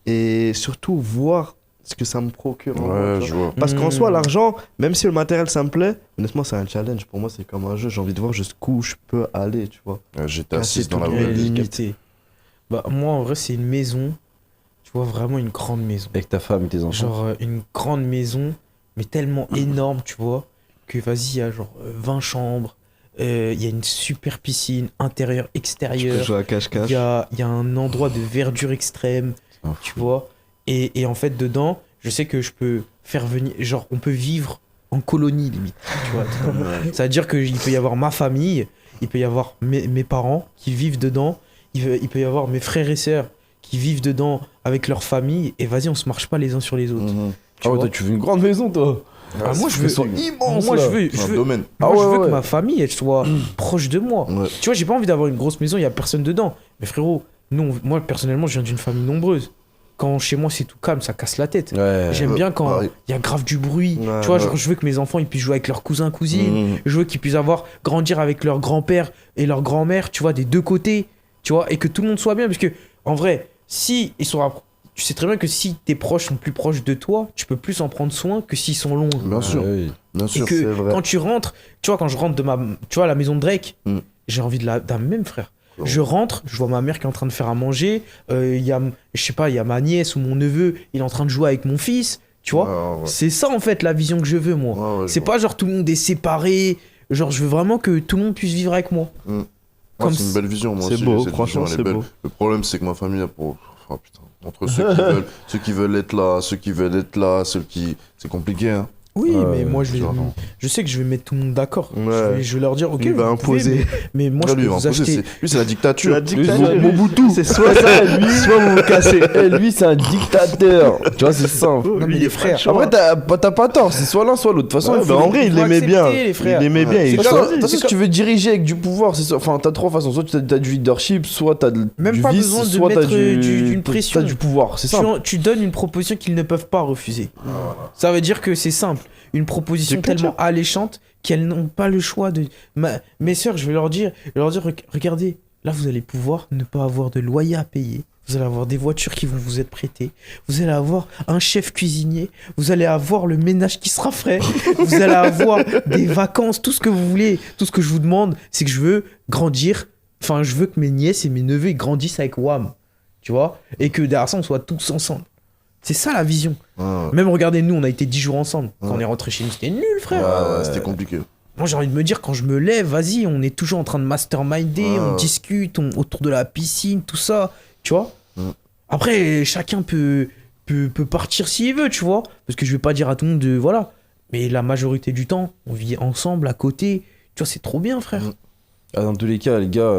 A: et surtout voir ce que ça me procure. en moi,
D: Ouais,
A: tu
D: je
A: vois.
D: vois.
A: Parce qu'en
B: Mm.
A: soi, l'argent, même si le matériel ça me plaît, honnêtement, c'est un challenge. Pour moi, c'est comme un jeu. J'ai envie de voir jusqu'où je peux aller, tu vois.
D: J'étais
A: Casser
D: assis dans la
A: toutes
D: vraie
A: les
D: vie.
A: limites.
B: Capté. Bah, moi, en vrai, c'est une maison. Tu vois, vraiment une grande maison.
C: Avec ta femme et tes enfants.
B: Genre une grande maison, mais tellement énorme, tu vois, que vas-y, il y a genre 20 chambres, il y a une super piscine intérieure,
A: Je peux
B: extérieure,
A: jouer à
B: il
A: cache-cache.
B: y a un endroit de verdure extrême,
C: Ah,
B: tu vois. Et en fait, dedans, je sais que je peux faire venir, genre, on peut vivre en colonie, limite, tu vois. Ça veut dire qu'il peut y avoir ma famille, il peut y avoir mes parents qui vivent dedans, il peut y avoir mes frères et sœurs qui vivent dedans avec leur famille, et vas-y, on se marche pas les uns sur les autres.
D: Mhm.
B: Tu
C: Ah ouais,
B: vois.
C: toi, tu veux une grande maison, toi.
B: Ah, moi, je veux.
C: sont immenses,
B: Moi,
C: là.
B: je veux,
D: C'est un domaine.
B: moi,
C: Ah
B: je
C: ouais,
B: veux
C: ouais.
B: que ma famille elle soit proche de moi.
D: Ouais.
B: Tu vois, j'ai pas envie d'avoir une grosse maison, il y a personne dedans. Mais frérot, moi personnellement, je viens d'une famille nombreuse. Quand chez moi c'est tout calme, ça casse la tête.
C: Ouais.
B: J'aime bien quand
D: pareil.
B: il y a grave du bruit.
A: Ouais,
B: tu vois,
D: ouais.
B: genre, je veux que mes enfants ils puissent jouer avec leurs cousins, cousines.
D: Mhm.
B: Je veux qu'ils puissent grandir avec leur grand-père et leur grand-mère, tu vois, des deux côtés. Tu vois, et que tout le monde soit bien. Parce que, en vrai, si ils sont. Tu sais très bien que si tes proches sont plus proches de toi, tu peux plus en prendre soin que s'ils sont loin.
D: Bien sûr,
C: Ah oui.
D: bien
B: Et
D: sûr.
A: c'est
B: que
A: vrai.
B: quand tu rentres, tu vois, quand je rentre de la maison de Drake,
D: Mm.
B: j'ai envie d'un même frère.
D: Oh.
B: Je rentre, je vois ma mère qui est en train de faire à manger, il y a, je sais pas, il y a ma nièce ou mon neveu, il est en train de jouer avec mon fils, tu vois.
D: Ouais, ouais.
B: C'est ça en fait la vision que je veux moi.
D: Ouais, ouais, je
B: C'est
D: vois.
B: pas genre tout le monde est séparé, genre je veux vraiment que tout le monde puisse vivre avec moi.
D: Ouais,
B: comme
D: c'est une belle vision, moi
A: C'est
D: aussi.
A: beau,
D: cette
A: franchement,
D: vision, elle est
A: c'est
D: belle.
A: beau.
D: Le problème, c'est que ma famille a pour. Oh, putain. Entre ceux qui veulent être là, ceux qui veulent être là, ceux qui. C'est compliqué, hein.
B: Oui,
C: Ouais,
B: mais moi,
D: clairement.
B: je sais que je vais mettre tout le monde d'accord.
A: Ouais.
B: Je vais leur dire, ok,
A: Il va
B: vous pouvez,
A: imposer.
B: mais moi,
D: Là,
B: je
D: lui,
B: peux
D: il va
B: vous
D: imposer,
B: acheter.
D: lui, c'est la dictature.
A: La dictature.
C: Mobutu.
A: C'est soit ça, soit vous vous cassez.
C: Lui, c'est un dictateur. Tu vois, c'est simple.
B: Non, mais les frères.
C: Après, t'as pas tort, c'est soit l'un, soit l'autre. De toute façon,
A: Ouais,
C: il faut
A: bah, en vrai, il
B: faut
A: l'aimait bien.
B: accepter, les frères.
A: Il aimait bien.
D: Ouais.
A: il
C: De toute
A: choisit.
C: façon, si tu veux diriger avec du pouvoir, enfin, t'as trois façons. Soit t'as du leadership, soit t'as
B: Même
C: du
B: pas
C: vice,
B: besoin de
C: soit t'as
B: mettre d'une pression.
C: T'as du pouvoir, c'est simple.
B: Tu donnes une proposition qu'ils ne peuvent pas refuser. Ça veut dire que c'est simple. Une proposition
A: C'est clair.
B: tellement alléchante qu'elles n'ont pas le choix de. Mes sœurs, je vais leur dire, regardez, là vous allez pouvoir ne pas avoir de loyer à payer. Vous allez avoir des voitures qui vont vous être prêtées. Vous allez avoir un chef cuisinier. Vous allez avoir le ménage qui sera frais. Vous allez avoir des vacances, tout ce que vous voulez. Tout ce que je vous demande, c'est que je veux grandir. Enfin, je veux que mes nièces et mes neveux ils grandissent avec WAM. Tu vois? Et que derrière ça, on soit tous ensemble. C'est ça la vision.
D: Ouais,
B: Même regardez, nous, on a été 10 jours ensemble. Quand
D: Ouais.
B: on est rentré chez nous, c'était nul, frère.
D: ouais, c'était compliqué.
B: Moi, j'ai envie de me dire, quand je me lève, vas-y, on est toujours en train de masterminder,
D: Ouais.
B: on discute autour de la piscine, tout ça, tu vois.
D: Ouais.
B: Après, chacun peut partir s'il veut, tu vois. Parce que je vais pas dire à tout le monde de. Voilà. Mais la majorité du temps, on vit ensemble, à côté. Tu vois, c'est trop bien, frère.
D: Ouais.
C: Ah, dans tous les cas, les gars,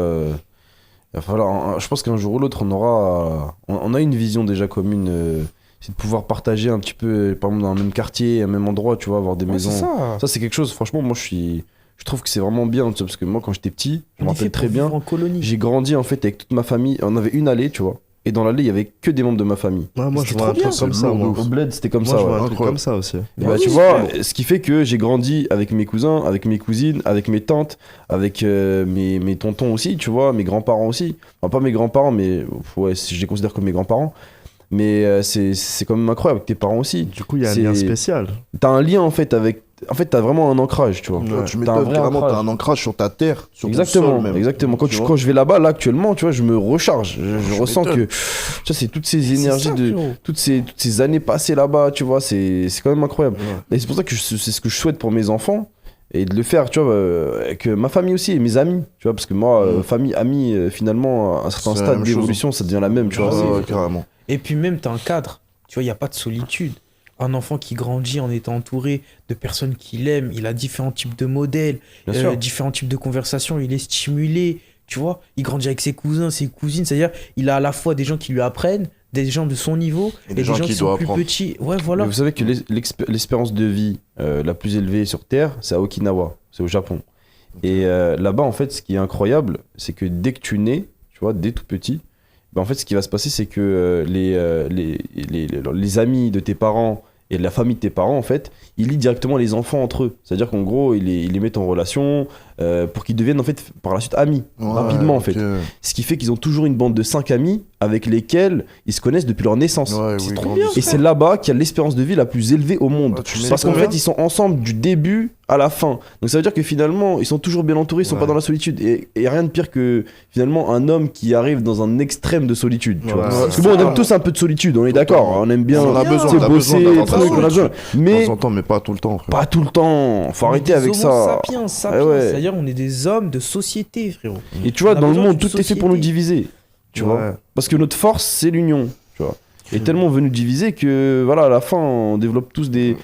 C: il va falloir. Je pense qu'un jour ou l'autre, on a une vision déjà commune. C'est de pouvoir partager un petit peu, par exemple, dans le même quartier, un même endroit, tu vois, avoir des
B: Ouais,
C: maisons.
B: c'est ça.
C: Ça, c'est quelque chose, franchement, moi, je trouve que c'est vraiment bien, tu sais, parce que moi, quand j'étais petit, je me
B: On est fait
C: rappelle
B: pour
C: très bien,
B: vivre en colonie.
C: j'ai grandi, en fait, avec toute ma famille. On avait une allée, tu vois. Et dans l'allée, il y avait que des membres de ma famille.
A: Ouais, moi, je
B: C'était
A: vois un
B: trop
A: truc
B: bien,
A: comme
D: c'est
A: ça,
D: lourd de
A: moi.
D: ouf.
C: Au bled, c'était comme
A: Moi,
C: ça,
A: je
C: ouais.
A: vois un truc
D: incroyable.
A: comme ça aussi.
C: Bah,
B: Bah
C: tu
B: oui,
C: vois,
B: frère.
C: ce qui fait que j'ai grandi avec mes cousins, avec mes cousines, avec mes tantes, avec mes tontons aussi, tu vois, mes grands-parents aussi. Enfin, pas mes grands-parents, mais ouais, je les considère comme mes grands-parents. Mais c'est quand même incroyable avec tes parents aussi.
A: Du coup, il y a un
C: C'est-
A: lien spécial.
C: T'as un lien en fait avec. En fait, t'as vraiment un ancrage, tu vois.
A: Ouais.
D: Tu
C: T'as un
D: m'étonnes,
C: vrai
D: carrément,
C: ancrage.
D: t'as un ancrage sur ta terre, sur ton
C: Exactement,
D: sol même.
C: exactement. Quand,
D: Tu
C: quand
D: vois.
C: je vais là-bas, là actuellement, tu vois, je me recharge. Je ressens que.
D: m'étonne.
C: Tu vois, c'est toutes ces
B: C'est
C: énergies
B: ça,
C: de.
B: frérot.
C: Toutes ces années passées là-bas, tu vois, c'est quand même incroyable.
D: Ouais.
C: Et c'est pour ça que c'est ce que je souhaite pour mes enfants. Et de le faire, tu vois, avec ma famille aussi et mes amis, tu vois, parce que moi, famille, amis, finalement, à un certain
D: C'est la
C: stade
D: même chose.
C: d'évolution, ça devient la même, tu vois.
D: Ouais,
C: c'est-
D: ouais, carrément.
B: Et puis même, t'as un cadre. Tu vois, il n'y a pas de solitude. Un enfant qui grandit en étant entouré de personnes qu'il aime, il a différents types de modèles,
C: Bien sûr.
B: différents types de conversations, il est stimulé, tu vois. Il grandit avec ses cousins, ses cousines, c'est-à-dire il a à la fois des gens qui lui apprennent, des gens de son niveau,
D: Et
B: et
D: des
B: des
D: gens
B: gens
D: qui
B: qui sont
D: doivent
B: plus
D: apprendre.
B: petits. Ouais,
C: Mais
B: voilà.
C: vous savez que l'espérance de vie la plus élevée sur Terre, c'est à Okinawa, c'est au Japon. Et là-bas, en fait, ce qui est incroyable, c'est que dès que tu nais, tu vois, dès tout petit, ben, en fait, ce qui va se passer, c'est que les amis de tes parents et la famille de tes parents, en fait, ils lient directement les enfants entre eux. C'est-à-dire qu'en gros, ils les mettent en relation pour qu'ils deviennent, en fait, par la suite amis, rapidement, en fait.
D: ok.
C: Ce qui fait qu'ils ont toujours une bande de 5 amis avec lesquels ils se connaissent depuis leur naissance.
D: Ouais,
B: C'est
D: oui,
B: trop
D: grandissent.
B: bien,
C: Et c'est là-bas qu'il y a l'espérance de vie la plus élevée au monde.
D: Ah, tu
C: Parce qu'en
D: m'étonnes.
C: fait, ils sont ensemble du début à la fin. Donc ça veut dire que finalement, ils sont toujours bien entourés, ils sont
D: Ouais.
C: pas dans la solitude. Et rien de pire que finalement un homme qui arrive dans un extrême de solitude. Tu vois.
A: Ouais.
C: Parce que bon, on aime tous un peu de solitude, on est d'accord. On aime bien
D: On en a besoin,
C: tu sais,
D: on a
C: bosser,
D: besoin d'avoir
C: trucs,
D: de
C: on a besoin.
D: De
C: Mais
D: temps en temps, mais pas tout le temps, frère.
C: pas tout le temps. Faut
B: On est
C: arrêter
B: des
C: avec
B: homo
C: ça.
B: sapiens,
C: Ouais.
B: c'est-à-dire on est des hommes de société, frérot.
C: Et tu vois,
B: On a
C: dans le
B: besoin
C: monde,
B: d'une
C: tout est fait pour nous
B: société.
C: diviser. Tu vois.
A: Ouais.
C: Parce que notre force, c'est l'union. Tu vois. Et tellement on veut nous diviser que, voilà, à la fin, on développe tous des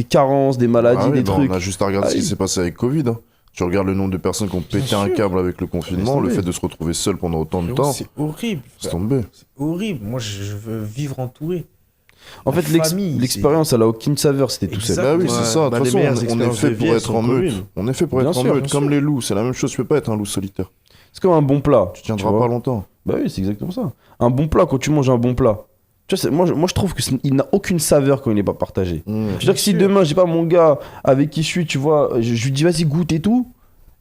C: carences, des maladies,
D: Ah oui,
C: des
D: bah,
C: trucs.
D: on a juste à regarder
C: Ah
D: ce qui
C: oui.
D: s'est passé avec Covid. Hein. Tu regardes le nombre de personnes qui ont pété un
B: sûr.
D: câble avec le confinement,
C: Laisse
D: le
C: tomber.
D: fait de se retrouver seul pendant autant de
B: Frérot,
D: temps,
B: c'est horrible.
D: c'est tombé.
B: C'est horrible. Moi, je veux vivre entouré.
C: En
B: La
C: fait,
B: famille,
C: l'expérience, elle a aucune saveur, c'était tout seul.
B: Exact.
D: Bah oui,
B: Ouais.
D: c'est ça. De
A: Bah,
D: toute
A: les
D: façon,
A: meilleures
D: on est
A: expériences
D: fait
A: de vie,
D: pour
A: elles
D: être
A: sont
D: en meute.
A: communes.
D: On est fait pour
C: Bien
D: être en
C: sûr,
D: meute,
C: bien
D: comme
C: sûr.
D: les loups. C'est la même chose, tu peux pas être un loup solitaire.
C: C'est comme un bon plat.
D: Tu tiendras
C: vois.
D: pas longtemps.
C: Bah oui, c'est exactement ça. Un bon plat, quand tu manges un bon plat. Tu vois, moi, je trouve qu'il n'a aucune saveur quand il n'est pas partagé. Je veux dire que si
B: sûr.
C: demain, j'ai pas mon gars avec qui je suis, tu vois, je lui dis vas-y, goûte et tout,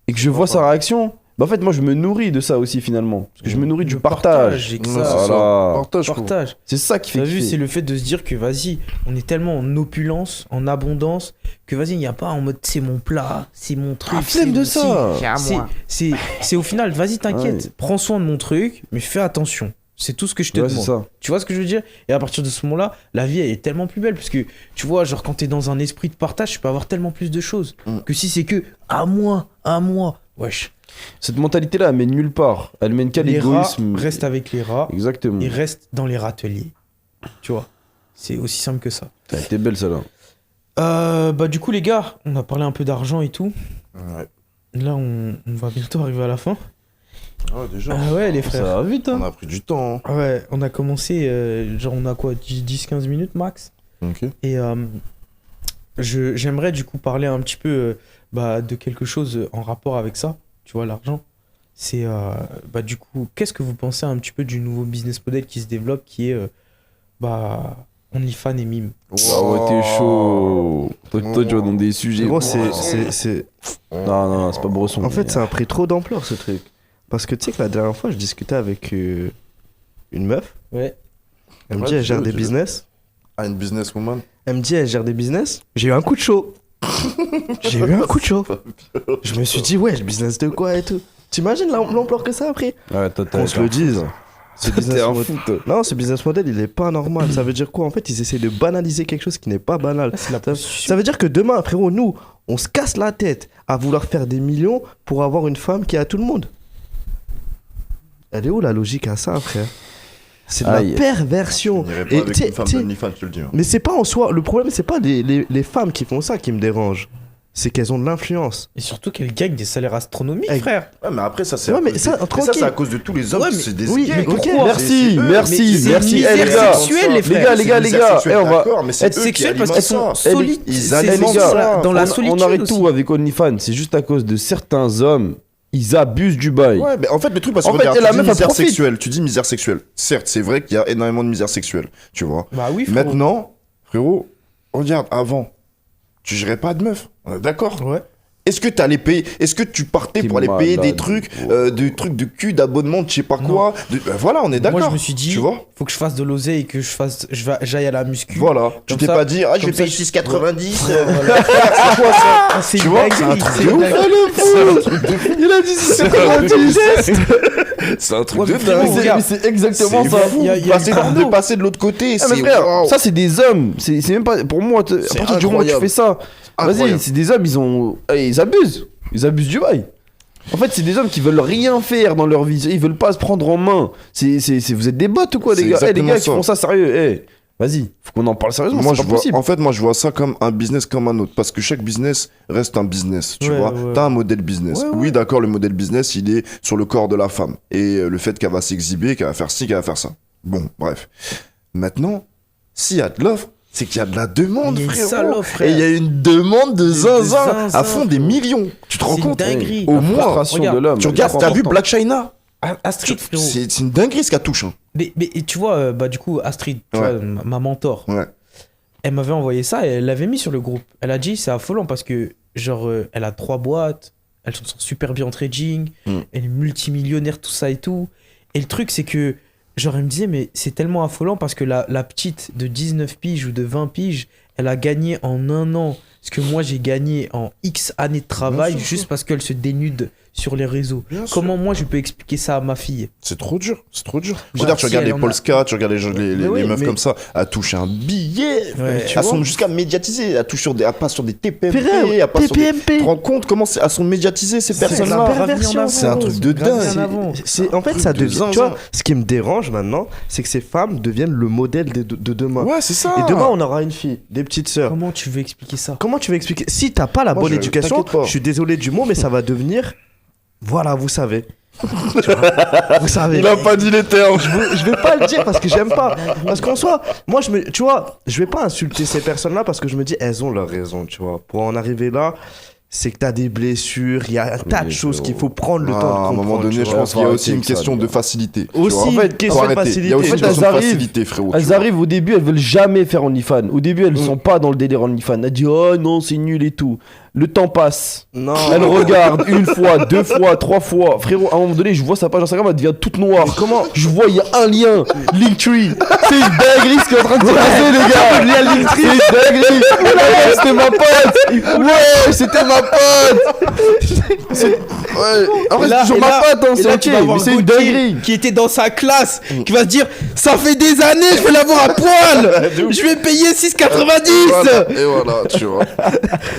C: et que je vois sa réaction, bah en fait, moi, je me nourris de ça aussi finalement. Parce que je me nourris du
B: Le
C: partage.
B: et que
D: Ouais,
B: ça,
D: c'est ça.
C: Voilà.
D: Partage, quoi.
B: partage.
C: C'est ça qui fait
B: T'as vu,
C: kiffer.
B: c'est le fait de se dire que vas-y, on est tellement en opulence, en abondance, que vas-y, il n'y a pas en mode c'est mon plat, c'est mon truc.
C: Ah, flemme
B: c'est
C: de
B: mon-
C: ça.
B: C'est au final, vas-y, t'inquiète,
C: Ouais.
B: prends soin de mon truc, mais fais attention. C'est tout ce que je te
C: Ouais, c'est
B: demande.
C: ça.
B: Tu vois ce que je veux dire? Et à partir de ce moment-là, la vie elle est tellement plus belle. Parce que tu vois, genre quand t'es dans un esprit de partage, tu peux avoir tellement plus de choses. Que si c'est que à moi. Wesh.
C: Cette mentalité-là, elle mène nulle part. Elle mène qu'à
B: Les rats
C: l'égoïsme.
B: restent avec les rats
C: Exactement.
B: et restent dans les râteliers. Tu vois? C'est aussi simple que ça.
C: Elle était belle, celle-là.
B: Bah du coup les gars, on a parlé un peu d'argent et tout.
D: Ouais.
B: Là on va bientôt arriver à la fin.
D: Ah, déjà.
B: Ah ouais les
C: Ça
B: frères.
C: va vite, hein.
D: On a pris du temps. Hein.
B: Ouais, on a commencé, genre on a quoi, 10-15 minutes max.
D: Ok.
B: Et j'aimerais du coup parler un petit peu de quelque chose en rapport avec ça, tu vois, l'argent. C'est, du coup, qu'est-ce que vous pensez un petit peu du nouveau business model qui se développe, qui est, OnlyFans et Mime.
C: Ah ouais, t'es chaud. Toi, tu vas dans des sujets.
A: Gros,
C: Non, non, c'est pas Bresson.
A: En fait, ça a pris trop d'ampleur ce truc. Parce que tu sais que la dernière fois, je discutais avec une meuf.
B: Ouais.
A: Elle me
D: Ouais,
A: dit, elle
D: tu
A: gère
D: veux,
A: des
D: tu veux.
A: business.
D: Ah, une businesswoman.
A: Elle me dit, elle gère des business. J'ai eu un coup de chaud. J'ai eu un coup de chaud. Je me suis dit, ouais, le business de quoi et tout. T'imagines l'ampleur que ça a pris?
C: Ouais, toi,
A: Qu'on se le dise. Ce business
C: T'es un
A: model-
C: fou, toi.
A: Non, ce business model, il est pas normal. Ça veut dire quoi? En fait, ils essaient de banaliser quelque chose qui n'est pas banal.
B: C'est la
A: Ça veut dire que demain, frérot, nous, on se casse la tête à vouloir faire des millions pour avoir une femme qui a tout le monde. Elle est où la logique à ça, frère? C'est de la
C: Aïe.
A: perversion.
D: On n'irait
A: Et
D: pas avec
A: t'sais-
D: une femme
A: t'sais-
D: d'OnlyFans, je te le dis. Hein.
A: Mais c'est pas en soi. Le problème, c'est pas les femmes qui font ça qui me dérangent. C'est qu'elles ont de l'influence.
B: Et surtout qu'elle gagne des salaires astronomiques,
A: Eh,
B: frère.
D: Ouais, mais après, ça, c'est.
A: Ouais,
D: à
A: mais
D: cause
A: ça,
D: des-
A: tranquille.
D: c'est à cause de tous les hommes
B: Ouais,
D: qui
B: mais-
D: se
A: oui,
D: désignent.
A: mais pourquoi
C: Merci,
D: C'est eux.
C: merci,
B: Mais c'est
C: merci.
B: une
C: Eh, les
B: misère
C: gars,
B: sexuelle, les
C: les
B: frères.
C: gars, les gars, les gars. Eh, on va.
B: Être sexuel parce qu'ils sont
C: Eh, les-
B: solides.
D: ils
B: C'est
D: alimentent
C: les gars,
D: ça.
B: dans la
C: on
B: solitude
C: arrête
B: aussi.
C: tout avec OnlyFans. C'est juste à cause de certains hommes. Ils abusent du bail.
D: Ouais, mais en fait, le truc, parce que
C: En fait,
D: regarde,
C: la
D: tu dis
C: meuf, elle
D: misère
C: profite.
D: sexuelle. Tu dis misère sexuelle. Certes, c'est vrai qu'il y a énormément de misère sexuelle. Tu vois.
B: Bah oui, frérot.
D: Maintenant, frérot, regarde, avant, tu gérais pas de meuf. On est d'accord.
B: Ouais.
D: Est-ce que t'allais payer? Est-ce que tu partais
C: T'es
D: pour aller payer des
C: malade.
D: trucs, de trucs d'abonnement, de je sais pas
B: Non.
D: quoi voilà, on est d'accord.
B: Moi, je me suis dit,
D: Tu vois.
B: faut que je fasse de l'oseille et que j'aille à la muscu.
D: Voilà. Tu
B: Comme
D: t'es
B: ça-
D: pas dit, ah, je
B: comme
D: vais
B: ça,
D: payer 6,90.
B: Voilà.
D: C'est quoi ça?
B: Ah, c'est
D: Tu
B: une
D: vois,
B: dinguerie,
D: c'est un truc
B: c'est
D: de
B: une
D: ouf.
B: dinguerie.
C: Il a dit
D: C'est un truc
B: Ouais,
D: de
B: mais frérot,
D: dingue.
B: regarde.
C: C'est exactement
D: C'est
C: ça.
D: fou.
B: Il y a
D: Passer
B: une
D: de
B: porno.
D: passer de l'autre côté,
C: Ah, mais
D: c'est
C: frère,
D: waouh.
C: ça c'est des hommes. C'est même pas pour moi. À
D: C'est
C: partir du moment où tu
D: incroyable.
C: fais ça, vas-y,
D: Incroyable.
C: c'est des hommes. Ils abusent. Ils abusent du bail. En fait, c'est des hommes qui veulent rien faire dans leur vie. Ils veulent pas se prendre en main. Vous êtes des bots ou quoi, les
D: C'est
C: gars? Les
D: exactement
C: gars qui
D: ça.
C: font ça sérieux. Vas-y, faut qu'on en parle sérieusement.
D: Moi,
C: C'est
D: je
C: pas
D: vois,
C: possible.
D: en fait, moi, je vois ça comme un business comme un autre. Parce que chaque business reste un business. Tu
B: Ouais,
D: vois,
B: ouais.
D: t'as un modèle business.
B: Ouais, ouais.
D: Oui, d'accord, le modèle business, il est sur le corps de la femme. Et le fait qu'elle va s'exhiber, qu'elle va faire ci, qu'elle va faire ça. Bon, bref. Maintenant, s'il y a de l'offre, c'est qu'il y a de la demande,
B: Il y a une
D: frérot.
B: sale offre, frère.
D: Et il y a une demande de zinzin
B: zinzin,
D: à fond des
B: frérot.
D: millions. Tu te rends
B: C'est une
D: compte?
B: dinguerie.
D: Au
C: La
D: moins,
C: frustration
B: regarde,
C: de l'homme.
D: tu
C: elle est
D: regardes,
C: trop
D: t'as vu
C: importante.
D: Black China?
B: Astrid, frérot.
D: C'est une dinguerie ce qu'elle touche. Hein.
B: Mais tu vois, du coup, Astrid, tu
D: Ouais.
B: vois, ma mentor,
D: Ouais.
B: elle m'avait envoyé ça et elle l'avait mis sur le groupe. Elle a dit, c'est affolant parce que, genre, elle a 3 boîtes, elle s'en sort super bien en trading, elle est multimillionnaire, tout ça et tout. Et le truc, c'est que, genre, elle me disait, mais c'est tellement affolant parce que la petite de 19 piges ou de 20 piges, elle a gagné en un an ce que moi j'ai gagné en X années de travail
D: Bien sûr.
B: juste parce qu'elle se dénude sur les réseaux.
D: Bien sûr.
B: Comment moi je peux expliquer ça à ma fille?
D: C'est trop dur, c'est trop dur.
B: Bah,
D: Regarde, tu
B: si
D: regardes
B: elle
D: les
B: en a-
D: Polska, tu regardes les
A: Mais oui,
D: meufs
A: mais-
D: comme ça, elle touche un billet.
B: Ouais,
A: tu
D: Elles
A: vois.
D: sont jusqu'à médiatisées, elles touchent sur des, elles passent sur des TPMP,
A: Frère,
D: elles passent sur des... Tu
A: TPMP.
D: te rends compte comment elles sont médiatisées ces
A: C'est de la
D: personnes-là?
A: perversion,
D: C'est un truc de
B: Grave
D: dingue.
B: en avant.
A: En fait,
D: truc
A: ça
D: de
A: devient.
D: zinzin.
A: Tu vois, ce qui me dérange maintenant, c'est que ces femmes deviennent le modèle de demain.
D: Ouais, c'est ça.
A: Et demain, on aura une fille, des petites sœurs.
B: Comment tu veux expliquer ça?
A: Comment tu vas expliquer? Si t'as pas la
D: Moi,
A: bonne
D: je-
A: éducation,
D: t'inquiète pas.
A: je suis désolé du mot, mais ça va devenir. Voilà, vous savez. Tu vois, vous savez.
D: Il a pas dit les termes.
A: Je vais pas le dire parce que j'aime pas. Parce qu'en soi, moi, tu vois, je vais pas insulter ces personnes-là parce que je me dis, elles ont leur raison, tu vois. Pour en arriver là, c'est que t'as des blessures, il y a un tas de
C: Mais
A: choses
C: frérot.
A: qu'il faut prendre le temps de
D: à
A: comprendre.
D: un moment donné,
A: tu
D: je
A: vois.
D: pense qu'il y a
C: Faut
D: aussi une
C: arrêter avec ça,
D: question
C: les
D: de
C: gars.
D: facilité. tu
A: Aussi,
D: vois.
A: une
D: Faut
A: question de
D: arrêter. Il y a aussi
A: facilité.
D: une
C: En fait,
D: question de
C: elles arrivent-
D: facilité, frérot. tu
C: Elles
D: vois.
C: arrivent au début, elles veulent jamais faire OnlyFans. Au début, elles sont pas dans le délire OnlyFans. Elles disent oh non, c'est nul et tout. Le temps passe.
A: Non.
C: Elle regarde une fois, 2 fois, 3 fois. Frérot, à un moment donné, je vois sa page Instagram, elle devient toute noire.
A: Comment
C: Je vois, il y a un lien. Linktree. C'est une dinguerie ce qui est en train de se passer, les gars. Le lien Linktree. C'est une dinguerie. Ouais, c'était ma pote. Ouais, c'était ma pote. Ouais. En vrai, c'est toujours ma pote, hein,
B: et
C: c'est
B: là,
C: ok.
B: tu vas voir
C: Mais c'est une
B: Gauthier,
C: dinguerie.
B: qui était dans sa classe, qui va se dire ça fait des années, je vais l'avoir à poil, je vais payer 6,90.
D: Voilà, et voilà, tu vois.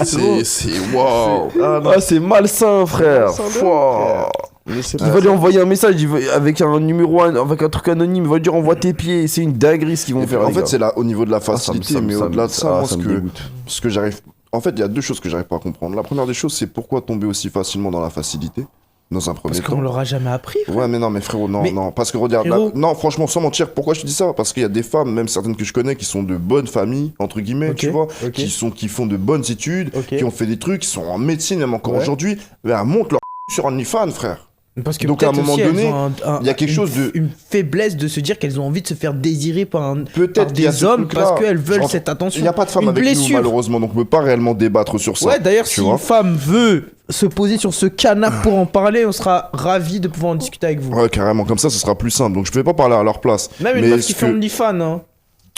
D: C'est waouh.
A: Ah, non.
C: Ah, c'est malsain, frère.
A: Malsain de ouf,
C: Pouah.
A: frère. Mais c'est
C: Il va lui envoyer un message avec un numéro, avec un truc anonyme. Il va lui dire envoie tes pieds. C'est une dinguerie ce qu'ils vont
D: Et
C: faire.
D: en
C: les
D: fait,
C: gars.
D: c'est là au niveau de la facilité, mais au-delà de ça, moi,
C: ça me dégoûte.
D: ce que j'arrive. En fait, il y a deux choses que j'arrive pas à comprendre. La première des choses, c'est pourquoi tomber aussi facilement dans la facilité, dans un premier
B: Parce qu'on
D: temps.
B: l'aura jamais appris. Frère.
D: Ouais, mais non, mais frérot, non,
B: Mais-
D: non. Parce que regarde,
B: Frérot.
D: non, franchement, sans mentir, pourquoi je te dis ça? Parce qu'il y a des femmes, même certaines que je connais, qui sont de bonnes familles, entre guillemets,
B: Ok,
D: tu vois,
B: ok.
D: qui font de bonnes études,
B: Ok.
D: qui ont fait des trucs, qui sont en médecine, même encore
B: Ouais.
D: aujourd'hui, mais elles montent leur sur OnlyFans, frère.
B: Parce que
D: Donc, à un
B: peut-être
D: moment
B: aussi, elles
D: donné,
B: ont
D: il y a quelque chose de-
B: une faiblesse de se dire qu'elles ont envie de se faire désirer par
D: Peut-être qu'il y a
B: des
D: ce
B: hommes
D: truc-là.
B: parce qu'elles veulent
D: Genre,
B: cette attention.
D: Il n'y a pas de femme
B: Une
D: avec
B: blessure.
D: nous, malheureusement, donc on peut pas réellement débattre sur ça.
B: Ouais, d'ailleurs,
D: tu
B: si
D: vois.
B: une femme veut se poser sur ce canapé pour en parler, on sera ravis de pouvoir en discuter avec vous.
D: Ouais, carrément, comme ça, ce sera plus simple. Donc, je ne vais pas parler à leur place.
B: Même une
D: Mais
B: meuf
D: ce
B: qui
D: que-
B: fait OnlyFans, hein.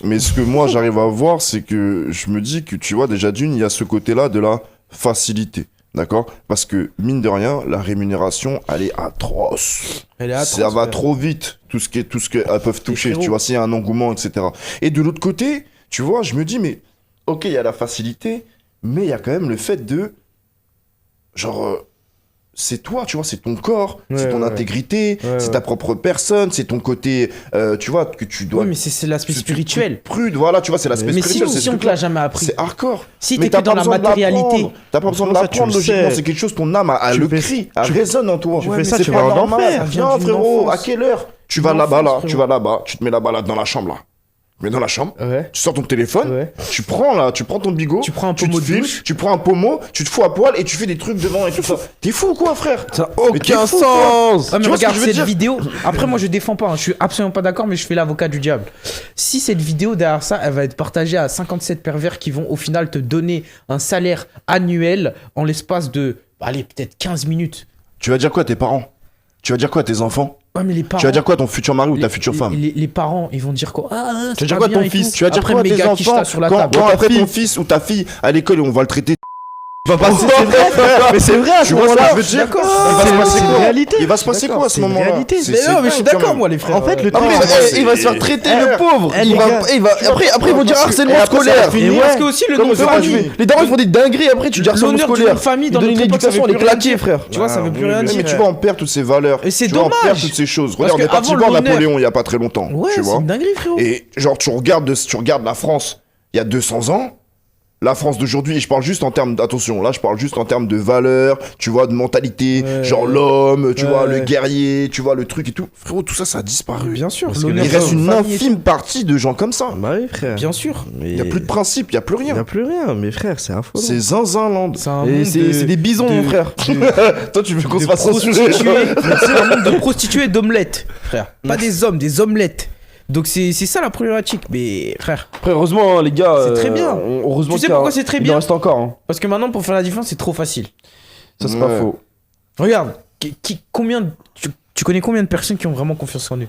D: Mais ce que moi, j'arrive à voir, c'est que je me dis que, tu vois, déjà d'une, il y a ce côté-là de la facilité. D'accord? Parce que, mine de rien, la rémunération, elle est atroce.
B: Elle est atroce,
D: Ça va
B: ouais.
D: trop vite, tout ce qu'elles peuvent toucher,
B: frérot.
D: tu vois, s'il y a un engouement, etc. Et de l'autre côté, tu vois, je me dis, mais, ok, il y a la facilité, mais il y a quand même le fait de, genre, c'est toi, tu vois, c'est ton corps, c'est
B: Ouais,
D: ton
B: ouais.
D: intégrité,
B: Ouais,
D: c'est
B: ouais.
D: ta propre personne, c'est ton côté, tu vois, que tu dois...
B: Oui, mais c'est l'aspect spirituel.
D: Prude, voilà, tu vois, c'est l'aspect
B: Mais si,
D: spirituel, c'est
B: si
D: ce
B: on te
D: truc-là.
B: l'a jamais appris.
D: C'est hardcore.
B: Si
D: Mais
B: t'es
D: t'as
B: que dans
D: pas
B: la
D: besoin de
B: matérialité.
D: l'apprendre. T'as pas besoin de
A: Comment ça, tu
D: l'apprendre,
A: le
D: logiquement.
A: sais
D: C'est quelque chose, ton âme, elle
A: Tu
D: le
A: fais-
D: crie, elle résonne en toi.
A: tu
D: Ouais,
A: fais
D: mais
A: ça,
D: c'est
A: tu
D: pas
A: vas en
D: normal.
A: enfer.
B: Ça vient
D: Non,
B: d'une
D: frérot,
B: enfance.
D: à quelle heure tu vas
B: D'une
D: là-bas, là,
B: enfance,
D: tu
B: frérot.
D: vas là-bas, tu te mets là-bas, là, dans la chambre, là. Mais dans la chambre,
B: Ouais.
D: tu sors ton téléphone,
B: Ouais.
D: tu prends ton bigot,
B: Tu prends un
D: tu
B: pommeau
D: te
B: de
D: filmes,
B: douche.
D: tu prends un pommeau, tu te fous à poil et tu fais des trucs devant et tout ça. T'es fou, quoi, frère?
C: Ça n'a
D: Mais t'es
C: aucun
D: fou, quoi.
C: sens.
B: Ouais, mais
D: Tu vois ce
B: regarde
D: que je veux
B: cette
D: dire
B: vidéo. Après, moi, je défends pas. Hein. Je suis absolument pas d'accord, mais je fais l'avocat du diable. Si cette vidéo derrière ça, elle va être partagée à 57 pervers qui vont au final te donner un salaire annuel en l'espace de, allez, peut-être 15 minutes.
D: Tu vas dire quoi à tes parents? Tu vas dire quoi à tes enfants?
B: Ouais, mais les parents.
D: Tu vas dire quoi à ton futur mari ou ta
B: les-
D: future femme?
B: les parents, ils vont dire quoi? Ah,
D: Tu vas dire quoi à ton fils? Tu vas dire
B: Après,
D: quoi à
B: le
D: tes
B: méga quiche
D: enfants
B: là sur la
D: quand,
B: table.
D: quand après ton fils ou ta fille à l'école on va le traiter?
A: va passer, c'est vrai. Mais c'est vrai à ce
D: Tu vois ce que
A: moment-là.
D: je veux dire?
B: D'accord.
D: Il va se passer
A: C'est une
D: quoi?
A: réalité.
D: Il va se passer quoi à ce
A: C'est une
D: moment-là?
A: réalité.
D: C'est-
B: Mais
D: c'est
B: non, mais je suis
D: dingue, quand
B: d'accord,
D: même.
B: moi, les frères.
A: En fait, le
C: Après,
A: temps,
C: il va se faire traiter le pauvre.
A: les gars.
C: Après, ils vont dire harcèlement
D: après, ça va
C: scolaire.
D: finir.
B: Et parce que aussi, le
D: Comme
B: nom
D: aux
B: de
D: États-Unis.
B: famille.
C: Les darons ils font des dingueries après, tu dis harcèlement
B: L'honneur d'une
C: scolaire.
B: famille
C: Ils
B: dans
C: donnent une
B: notre époque, ça
C: éducation,
B: veut
C: elle est
B: plus rien
C: claquée,
B: dire.
C: frère.
B: Tu vois, ça veut plus rien
D: Oui,
B: dire.
D: mais tu vois, on perd toutes ces valeurs.
B: Et c'est
D: Tu vois, on perd
B: dommage.
D: toutes ces choses.
B: Parce
D: Regarde, on est
B: que
D: parti
B: avant
D: voir
B: l'honneur-
D: Napoléon il y a pas très longtemps.
B: Ouais,
D: tu
B: c'est
D: vois.
B: une dinguerie, frérot.
D: Et genre, tu regardes la France il y a 200 ans. La France d'aujourd'hui, et je parle juste en termes, attention, là je parle juste en termes de valeurs, tu vois, de mentalité,
B: Ouais.
D: genre l'homme, tu
B: Ouais,
D: vois, le
B: ouais.
D: guerrier, tu vois, le truc et tout. Frérot, tout ça, ça a disparu.
B: Bien sûr.
A: Parce que
B: l'honneur
D: Il
A: les
D: reste
B: d'une
D: une
B: famille et
D: infime partie de gens comme ça.
A: Bah oui, frère.
B: tout. Bien sûr.
D: Il n'y a plus de principe, il n'y a plus
A: Il n'y
D: rien.
A: a plus rien, mais frère, c'est affolant.
D: C'est zinzinland.
B: C'est un
C: Et
B: monde
C: c'est des bisons,
B: de-
C: mon frère.
D: Toi, tu veux qu'on
B: de
D: se fasse censurer
B: prostituées. C'est un monde de prostituées et d'omelettes, frère. Pas des hommes, des omelettes. Donc c'est ça la problématique. Mais frère,
C: Après, heureusement, hein, les gars.
B: C'est très bien.
C: Heureusement
B: Tu sais
C: qu'il y a-
B: pourquoi c'est très
C: il
B: bien
C: en reste encore. Hein.
B: parce que maintenant pour faire la différence c'est trop facile.
C: Ça, c'est
D: Ouais.
C: pas faux.
B: Regarde, combien tu connais combien de personnes qui ont vraiment confiance en eux?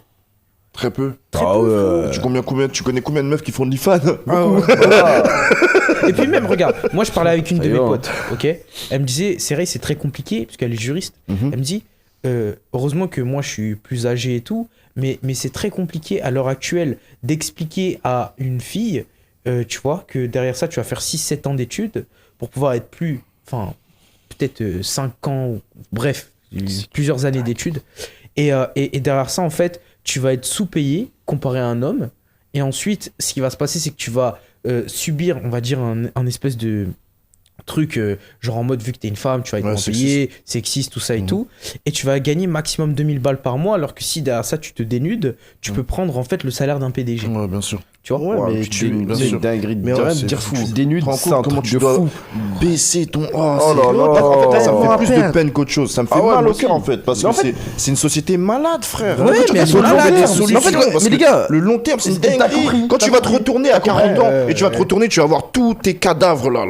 D: Très peu.
C: Ah ouais.
D: Tu connais combien de meufs qui font de l'IFAN?
B: Et puis même regarde, moi je parlais avec une
C: Ça
B: de
C: y
B: mes
C: va.
B: potes, ok? Elle me disait c'est vrai c'est très compliqué parce qu'elle est juriste.
D: Mhm.
B: Elle me dit heureusement que moi je suis plus âgé et tout, mais c'est très compliqué à l'heure actuelle d'expliquer à une fille, tu vois, que derrière ça tu vas faire 6-7 ans d'études pour pouvoir être enfin peut-être 5 ans, bref, plusieurs années d'études. Et derrière ça en fait tu vas être sous-payé comparé à un homme. Et ensuite ce qui va se passer c'est que tu vas subir, on va dire, un espèce de truc, genre en mode vu que t'es une femme, tu vas être
D: Ouais,
B: moins payé, sexiste, tout ça et
D: Mhm.
B: tout. Et tu vas gagner maximum 2000 balles par mois, alors que si derrière ça tu te dénudes, tu peux prendre en fait le salaire d'un PDG.
D: Ouais, bien sûr.
B: Tu vois?
A: Ouais, mais
C: Tu
D: bien
C: c'est
D: sûr.
C: une dinguerie.
A: Mais
C: de
A: ouais,
C: dire
D: c'est
C: fou.
D: fou.
C: Tu dénudes,
D: Tu te rends
C: c'est
D: compte
C: un
D: comment
C: truc
D: tu
C: de
D: dois
C: fou.
D: baisser ton. Oh,
C: Oh là là.
D: En fait, ça me
A: Tellement
D: fait plus
A: à
D: de peine qu'autre chose. Ça me fait
C: Ah ouais,
D: mal
C: moi
D: au cœur
C: aussi.
D: en fait. Parce
C: Mais en
D: que c'est une société malade, frère.
B: Ouais, mais elles sont malades,
D: des
B: elles sont
D: solutions.
C: malades. En fait,
D: parce
C: mais
D: que
C: les gars,
D: le long terme, c'est une
C: t'as
D: dinguerie.
C: compris,
D: Quand tu vas te retourner à 40 ans
B: Ouais,
D: et tu vas te
B: ouais.
D: retourner, tu vas voir tous tes cadavres là.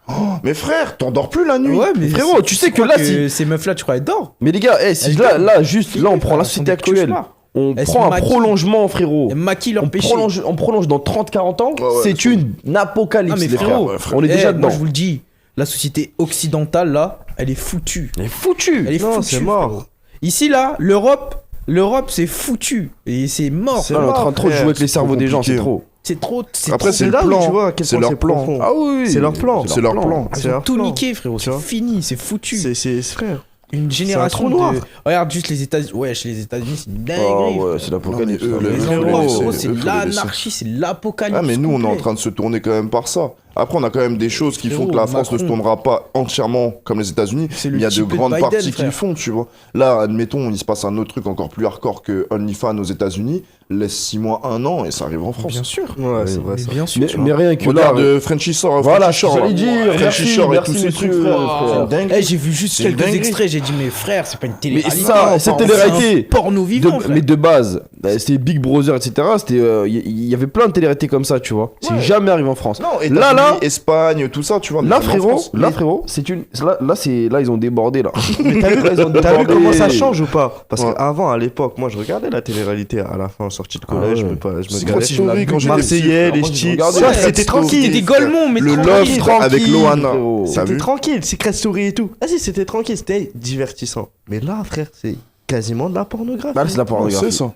D: Oh, mais frère, t'endors plus la nuit.
B: mais
C: Frérot, tu sais que
B: crois
C: là, si.
B: ces meufs là tu crois être d'or?
C: Mais les gars, si
B: Elles
C: là,
B: dorment.
C: juste là, on prend la
B: Elles font
C: société
B: des
C: actuelle.
B: cauchemars.
C: On
B: Elles
C: prend
B: sont
C: un
B: maquillées.
C: prolongement, frérot.
B: Elles maquillent leur péché.
C: On prolonge dans 30-40 ans,
D: Ouais, ouais,
C: c'est une apocalypse,
B: Ah, mais
C: les
B: frérot,
C: frères. On est déjà dedans.
B: moi je vous le dis, la société occidentale là, elle est foutue.
C: Elle est foutue.
B: Elle est
A: Non,
B: foutue.
A: c'est mort.
B: frérot. Ici là, l'Europe c'est foutu et c'est mort.
A: C'est
C: On est en train de trop de jouer avec les
D: c'est
C: cerveaux
D: trop
C: des gens, c'est
D: compliqué.
C: trop.
B: C'est trop.
D: Après,
B: trop-
D: c'est le
A: là où
D: plan.
A: tu vois à quel
D: C'est
A: point
D: leur
A: c'est
D: plan.
A: profond.
C: Ah oui,
A: C'est leur plan.
D: C'est leur plan.
B: Ils
A: C'est
B: ont
A: leur
B: tout
A: plan.
B: niqué, frérot.
A: Tu
B: C'est
A: vois.
B: fini, c'est foutu.
A: C'est frère.
B: une génération
A: trou noir.
B: de. Regarde juste les États-Unis. Ouais, chez les États-Unis, c'est une
C: Ah
B: dinguerie.
C: ouais, c'est l'apocalypse.
D: Non, mais eux,
B: Les
D: le-
B: endroits,
D: le-
B: gros,
D: le-
B: c'est
D: le- le-
B: l'anarchie, c'est l'apocalypse.
D: Ah, mais nous, on est en
B: complet.
D: train de se tourner quand même par ça. Après, on a quand même des choses qui font que la France ne se
B: Macron.
D: tournera pas entièrement comme les États-Unis.
B: C'est
D: Mais
B: le
D: il y a de
B: type de
D: grandes
B: Biden,
D: parties qui
B: frère.
D: le font, tu vois. Là, admettons, il se passe un autre truc encore plus hardcore que OnlyFans aux États-Unis. Laisse 6 mois, 1 an et ça arrive en France.
B: Bien sûr.
A: Ouais, c'est vrai
B: Mais
A: ça.
B: bien sûr.
C: Mais rien que là.
D: Regarde Frenchy Shore,
C: Voilà,
D: Frenchy Shore,
C: j'allais
D: là.
C: dire,
D: Frenchy
C: merci,
D: Shore et
C: merci,
D: tous ces
C: monsieur,
D: trucs, frère.
C: frère.
D: C'est une dinguerie.
B: Eh, j'ai vu juste
D: C'est une
B: quelques
D: dinguerie.
B: extraits, j'ai dit, mais frère, c'est pas une télé.
C: Mais ça, cette
B: c'est
C: télé-réalité,
B: un porno vivant, frère.
C: mais de base, c'était Big Brother, etc. Il y avait plein de télé-réalités comme ça, tu vois. C'est
D: Ouais.
C: jamais arrivé en France.
D: Non,
C: Là,
D: Espagne, tout ça, tu vois. mais
C: Là,
D: jamais en France.
C: frérot, c'est une. Là, ils ont débordé, là.
A: Mais t'as vu,
C: Là, ils ont
A: t'as vu
C: débordé.
A: comment ça change ou pas? Parce
D: Ouais.
A: qu'avant, à l'époque, moi je regardais la télé-réalité à la fin, sortie de collège,
C: Ah ouais.
A: je me
D: C'est
A: regardais
D: quoi, Story, quand j'étais
A: Marseillais,
D: petit,
A: les
D: frère, moi, je
A: ch'tis.
D: regardais
A: Ça,
D: Secret
A: c'était
D: Story.
A: tranquille.
B: C'était des Golemons, mais
D: Le
B: tranquille.
D: Love avec
C: tranquille,
D: Loana.
C: frérot.
D: T'as
A: C'était
D: vu
A: tranquille, Secret Story et tout. Vas-y, c'était tranquille, c'était divertissant. Mais là, frère, c'est quasiment de la pornographie.
C: Là, c'est la pornographie.
D: C'est ça.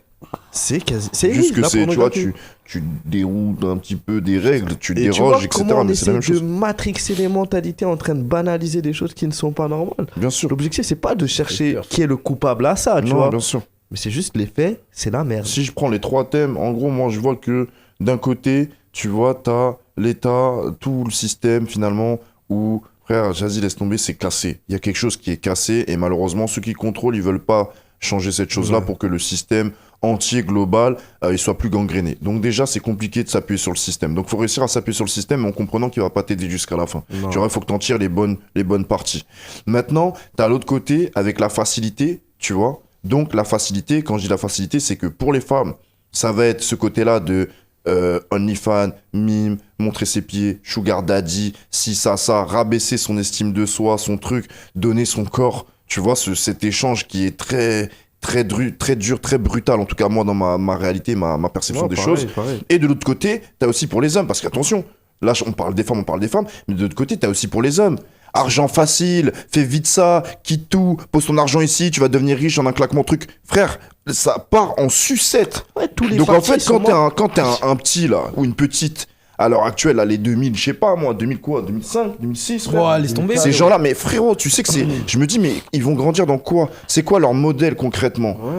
A: C'est quasi. C'est
D: Juste
A: de
D: que
A: la
D: c'est, tu vois,
A: pornographie.
D: tu déroutes un petit peu des règles, tu
A: Et tu vois
D: déroges, etc.
A: comment on
D: Mais c'est la même
A: essaie de
D: chose.
A: matrixer les mentalités en train de banaliser des choses qui ne sont pas normales.
D: Bien sûr.
A: L'objectif, c'est pas de chercher
C: clair.
A: qui est le coupable à ça, tu
D: Non,
A: vois.
D: bien sûr.
A: Mais c'est juste les faits, c'est la merde.
D: Si je prends les 3 thèmes, en gros, moi, je vois que d'un côté, tu vois, t'as l'État, tout le système, finalement, où, frère, vas-y, laisse tomber, c'est cassé. Il y a quelque chose qui est cassé, et malheureusement, ceux qui contrôlent, ils veulent pas changer cette chose-là
A: Ouais.
D: pour que le système entier, global, il soit plus gangréné. Donc déjà, c'est compliqué de s'appuyer sur le système. Donc, faut réussir à s'appuyer sur le système en comprenant qu'il va pas t'aider jusqu'à la fin.
A: Non.
D: Tu vois, il faut que tu en tires les bonnes parties. Maintenant, tu as l'autre côté avec la facilité, tu vois. Donc, la facilité, quand je dis la facilité, c'est que pour les femmes, ça va être ce côté-là de OnlyFans, mime, montrer ses pieds, sugar daddy, si ça, rabaisser son estime de soi, son truc, donner son corps. Tu vois, cet échange qui est très dur, très brutal, en tout cas moi dans ma réalité, ma perception
A: Ouais,
D: des
A: pareil,
D: choses.
A: pareil.
D: Et de l'autre côté, t'as aussi pour les hommes, parce qu'attention, là on parle des femmes, mais de l'autre côté, t'as aussi pour les hommes. Argent facile, fais vite ça, quitte tout, pose ton argent ici, tu vas devenir riche en un claquement de truc. Frère, ça part en sucette.
A: Ouais, tous les
D: Donc en
A: partis
D: fait,
A: sont
D: quand t'es un petit là, ou une petite, à l'heure actuelle, là, les 2000, je sais pas moi, 2000 quoi, 2005, 2006, frère.
B: Ouais, laisse tomber.
D: Ces gens-là, mais frérot, tu sais que c'est. Je me dis, mais ils vont grandir dans quoi? C'est quoi leur modèle concrètement?
A: Ouais.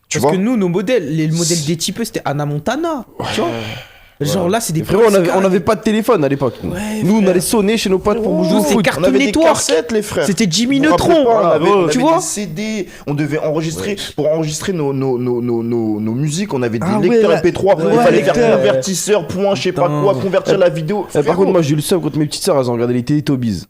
D: Tu
B: Parce
D: vois?
B: que nous, nos modèles, les modèles des typeux, c'était Anna Montana. Tu vois. Genre là, c'est des.
C: Et frérot, on avait pas de téléphone à l'époque.
B: Ouais,
C: Nous, on
B: frère.
C: allait sonner chez nos potes pour jouer au
B: Nous, c'est
C: foot.
B: Cartoon
D: On avait des
B: Network.
D: cassettes, les frères.
B: C'était Jimmy
D: Vous vous rappelez
B: Neutron.
D: pas, on avait
B: tu vois
D: des CD, on devait enregistrer, pour enregistrer nos musiques, on avait des
A: Ah ouais,
D: lecteurs
A: là-
D: MP3, il
A: ouais,
D: fallait faire
A: lecteur.
D: convertisseur, point, je sais pas
B: Putain.
D: quoi, convertir la vidéo.
C: Par
D: Frérot,
C: contre, moi, j'ai eu le seum quand mes petites sœurs, elles ont regardé les Teletubbies.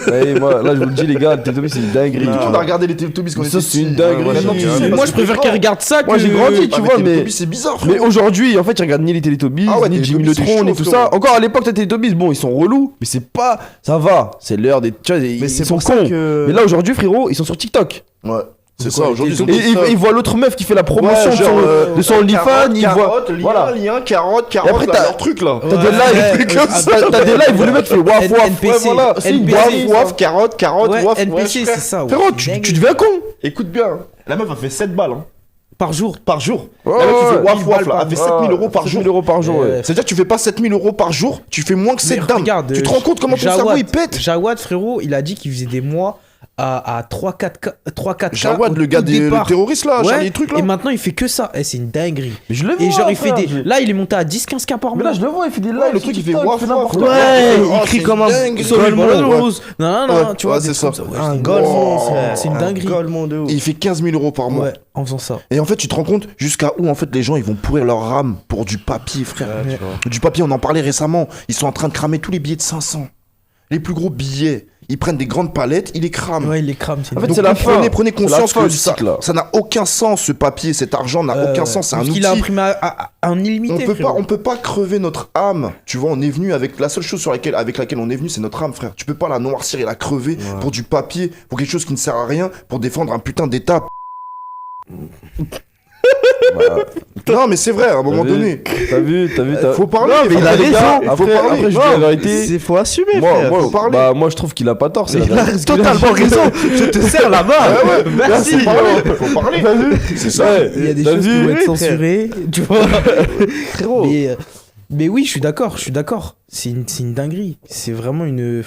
C: Ouais, moi, là, je vous le dis, les gars, les Teletubbies, c'est une dinguerie.
D: tout le monde a regardé les Teletubbies quand on
C: Ça,
D: était
C: c'est une
D: petits.
C: dinguerie.
D: Maintenant,
C: Ouais,
D: tu
C: ouais,
D: sais,
C: ouais.
D: parce
B: Moi, je
D: que
B: préfère
D: grave.
B: qu'ils regardent ça que.
C: Moi, j'ai grandi, tu
D: Ah, mais
C: vois, mais.
D: Teletubbies, c'est bizarre, frérot.
C: Mais aujourd'hui, en fait, ils regardent ni les Teletubbies,
D: Ah ouais,
C: ni Jimmy
D: Teletubbies, c'est
C: Neutron, ni
D: chaud,
C: tout
D: frérot.
C: ça. Encore à l'époque, les Teletubbies, bon, ils sont relous, mais c'est pas. Ça va, c'est l'heure des. Tu vois,
A: Mais
C: ils
A: c'est
C: sont
A: pour ça
C: cons.
A: que.
C: Mais là, aujourd'hui, frérot, ils sont sur TikTok.
D: Ouais, c'est
B: quoi,
D: ça, aujourd'hui,
B: les
C: Et ils voient l'autre meuf qui fait la promotion
D: Ouais, genre,
C: de son OnlyFans, ils voient. Voilà.
D: lien, carotte,
C: Et après,
D: là,
C: t'as-
D: leur truc là.
C: T'as des lives, t'as des lives où le mec fait waf waf.
B: NPC.
C: Ouais, voilà. C'est une
B: NPC.
C: waf,
D: Waf, carotte,
B: Ouais,
D: waf,
B: NPC,
D: ouais,
B: c'est ça. ouais.
C: Frérot, tu deviens con.
D: Écoute bien, la meuf a fait 7 balles
B: Par jour.
D: par jour.
C: Ouais,
D: La meuf qui
C: ouais,
D: fait waf
B: 1000
D: waf
B: balles
D: là,
B: par
D: elle fait 7000 euros par jour.
C: 7 000 euros par jour, ouais.
D: C'est-à-dire que tu fais pas 7000 euros par jour, tu fais moins que
B: Mais
D: cette dame.
B: regarde,
D: Tu te rends compte comment ton cerveau il pète?
B: Jawad, frérot, il a dit qu'il faisait des mois à 3-4 K.
D: Jawad,
B: au
D: le gars
B: tout
D: le
B: départ.
D: terroriste là,
B: Ouais,
D: Charlie truc là.
B: et maintenant il fait que ça. Eh, c'est une dinguerie.
C: Mais je le
B: Et
C: vois,
B: genre, il fait
C: frère,
B: des. Là, il est monté à 10-15 K par
C: Mais
B: mois.
C: là, je le vois, il fait des lives.
D: Ouais, le
C: sur
D: truc il fait
C: TikTok,
D: waf
C: il
D: waf.
C: n'importe quoi.
A: Ouais,
D: Oh,
A: il crie
D: c'est
A: comme
D: une
A: un
D: dingue.
B: Absolument
A: Golemon.
B: rose. Non, non,
D: Ouais,
B: tu vois,
D: ouais,
B: des
D: c'est
B: trucs
D: ça.
B: comme Ouais,
A: Un
B: c'est une
A: golemon,
B: c'est une dinguerie.
A: Un golemon de ouf.
D: Et il fait 15 000 euros par mois.
B: Ouais, en faisant ça.
D: Et en fait, tu te rends compte jusqu'à où en fait les gens ils vont pourrir leur rame pour du papier, frère.
A: Ouais, tu vois.
D: Du papier, on en parlait récemment. Ils sont en train de cramer tous les billets de 500. Les plus gros billets. Ils prennent des grandes palettes, ils les crament.
B: Ouais, il les crame. C'est
C: En fait,
B: une
C: c'est la fin.
D: Prenez
C: C'est la
D: conscience
C: fin
D: que
C: du
D: ça
C: cycle, là.
D: ça n'a aucun sens, ce papier, cet argent n'a aucun sens. C'est un
B: Parce
D: outil.
B: qu'il a imprimé à un illimité. frérot.
D: On peut pas crever notre âme. Tu vois, on est venu avec la seule chose avec laquelle on est venu, c'est notre âme, frère. Tu peux pas la noircir et la crever pour du papier, pour quelque chose qui ne sert à rien, pour défendre un putain d'État. Non, mais c'est vrai, à un moment donné.
C: T'as vu.
D: Faut parler.
C: Non, mais il a
D: les gars,
C: raison.
D: faut parler.
C: Après, je dis la vérité.
A: Il faut assumer,
C: Moi,
A: frère.
D: faut parler.
C: moi, je trouve qu'il a pas tort. C'est
A: Il
C: la
A: a
C: vérité.
A: totalement raison. Je te serre la main.
D: Merci. Faut parler. C'est ça.
C: Ouais,
B: Il y a des
C: t'as
B: choses qui
C: vu
B: vont être
A: frère.
B: censurées. Tu vois.
A: Frérot.
B: Mais oui, je suis d'accord. C'est une dinguerie. C'est vraiment une.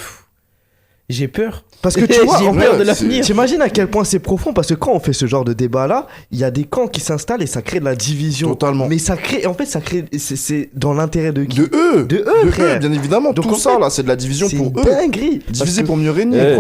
B: j'ai peur.
A: Parce que tu vois,
B: j'ai
A: en
B: peur
A: fait,
B: de l'avenir.
A: t'imagines à quel point c'est profond, parce que quand on fait ce genre de débat-là, il y a des camps qui s'installent et ça crée de la division.
D: Totalement.
A: Mais ça crée, en fait, c'est dans l'intérêt de qui?
D: De eux.
A: De eux, frère.
D: bien évidemment.
A: Donc,
D: tout
A: en
D: ça,
A: fait,
D: là, c'est de la division
A: C'est
D: pour
A: une
D: eux.
A: dinguerie.
D: Diviser
A: Parce
D: pour mieux régner.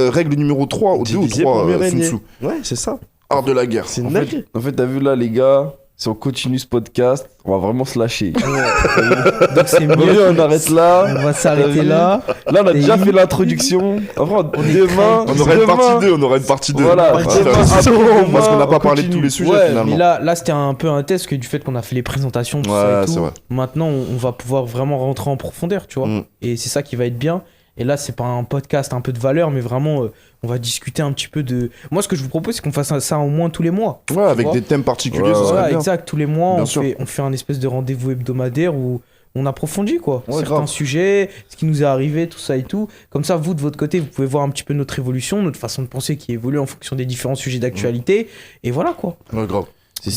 D: Règle numéro 3, ou 2 ou
A: Diviser
D: 3,
A: pour mieux
D: Sun
A: régner.
D: Tzu.
A: Ouais, c'est ça.
D: Art de la guerre.
A: C'est une
C: En
A: dinguerie.
C: fait, t'as vu là, les gars, si on continue ce podcast, on va vraiment se lâcher.
B: Donc c'est
C: Vaut
B: mieux.
C: mieux, on arrête là.
B: On va s'arrêter
C: T'as vu
B: là.
C: Là, on a
B: Et
C: déjà
B: oui.
C: fait l'introduction. Après,
B: est
C: demain,
D: On aurait une
C: demain-
D: partie 2, on aurait une partie 2.
C: Voilà,
D: Parce
C: demain, après,
D: parce qu'on n'a
C: on
D: pas parlé de
C: continue.
D: tous les sujets
B: Ouais,
D: finalement.
B: mais là c'était un peu un test que du fait qu'on a fait les présentations, tout ça
D: Ouais,
B: et tout.
D: c'est vrai.
B: Maintenant, on va pouvoir vraiment rentrer en profondeur, tu vois.
D: Mm.
B: Et c'est ça qui va être bien. Et là, c'est pas un podcast un peu de valeur, mais vraiment, on va discuter un petit peu de. Moi, ce que je vous propose, c'est qu'on fasse ça au moins tous les mois.
D: Ouais, avec
B: vois.
D: des thèmes particuliers,
C: Ouais,
D: ça serait
B: Voilà,
D: bien.
B: exact. Tous les mois,
D: Bien
B: on
D: sûr.
B: fait un espèce de rendez-vous hebdomadaire où on approfondit, quoi.
D: Ouais,
B: Certains
D: grave.
B: sujets, ce qui nous est arrivé, tout ça et tout. Comme ça, vous, de votre côté, vous pouvez voir un petit peu notre évolution, notre façon de penser qui évolue en fonction des différents sujets d'actualité. Et voilà, quoi.
D: Ouais, grave.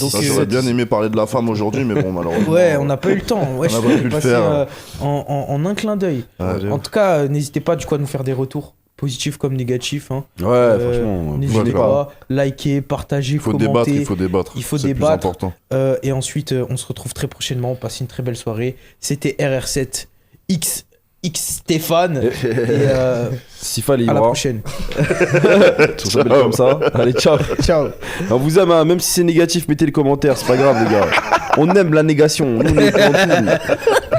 C: Donc,
D: Ça, j'aurais bien aimé parler de la femme aujourd'hui, mais bon, malheureusement.
B: Ouais, on n'a pas eu le temps. Ouais,
D: On a
B: je
D: pas
B: suis
D: pu le
B: passé,
D: faire.
B: en un clin d'œil.
D: Ouais,
B: En tout cas, n'hésitez pas du coup à nous faire des retours, positifs comme négatifs. Hein.
C: Ouais, franchement.
B: N'hésitez
D: ouais,
B: pas, likez, partagez,
D: Il faut
B: commentez.
D: débattre, il faut débattre.
B: Il faut
D: C'est le plus
B: débattre.
D: important.
B: Et ensuite, on se retrouve très prochainement. Passez une très belle soirée. C'était RR7 X Stéphane. Et
C: Sifa les
B: à la
C: Ibra.
B: prochaine.
C: On s'appelle comme ça. Allez, ciao.
B: Ciao.
C: On vous aime, hein. Même si c'est négatif, mettez les commentaires, c'est pas grave, les gars. On aime la négation. Nous, on est pour tout.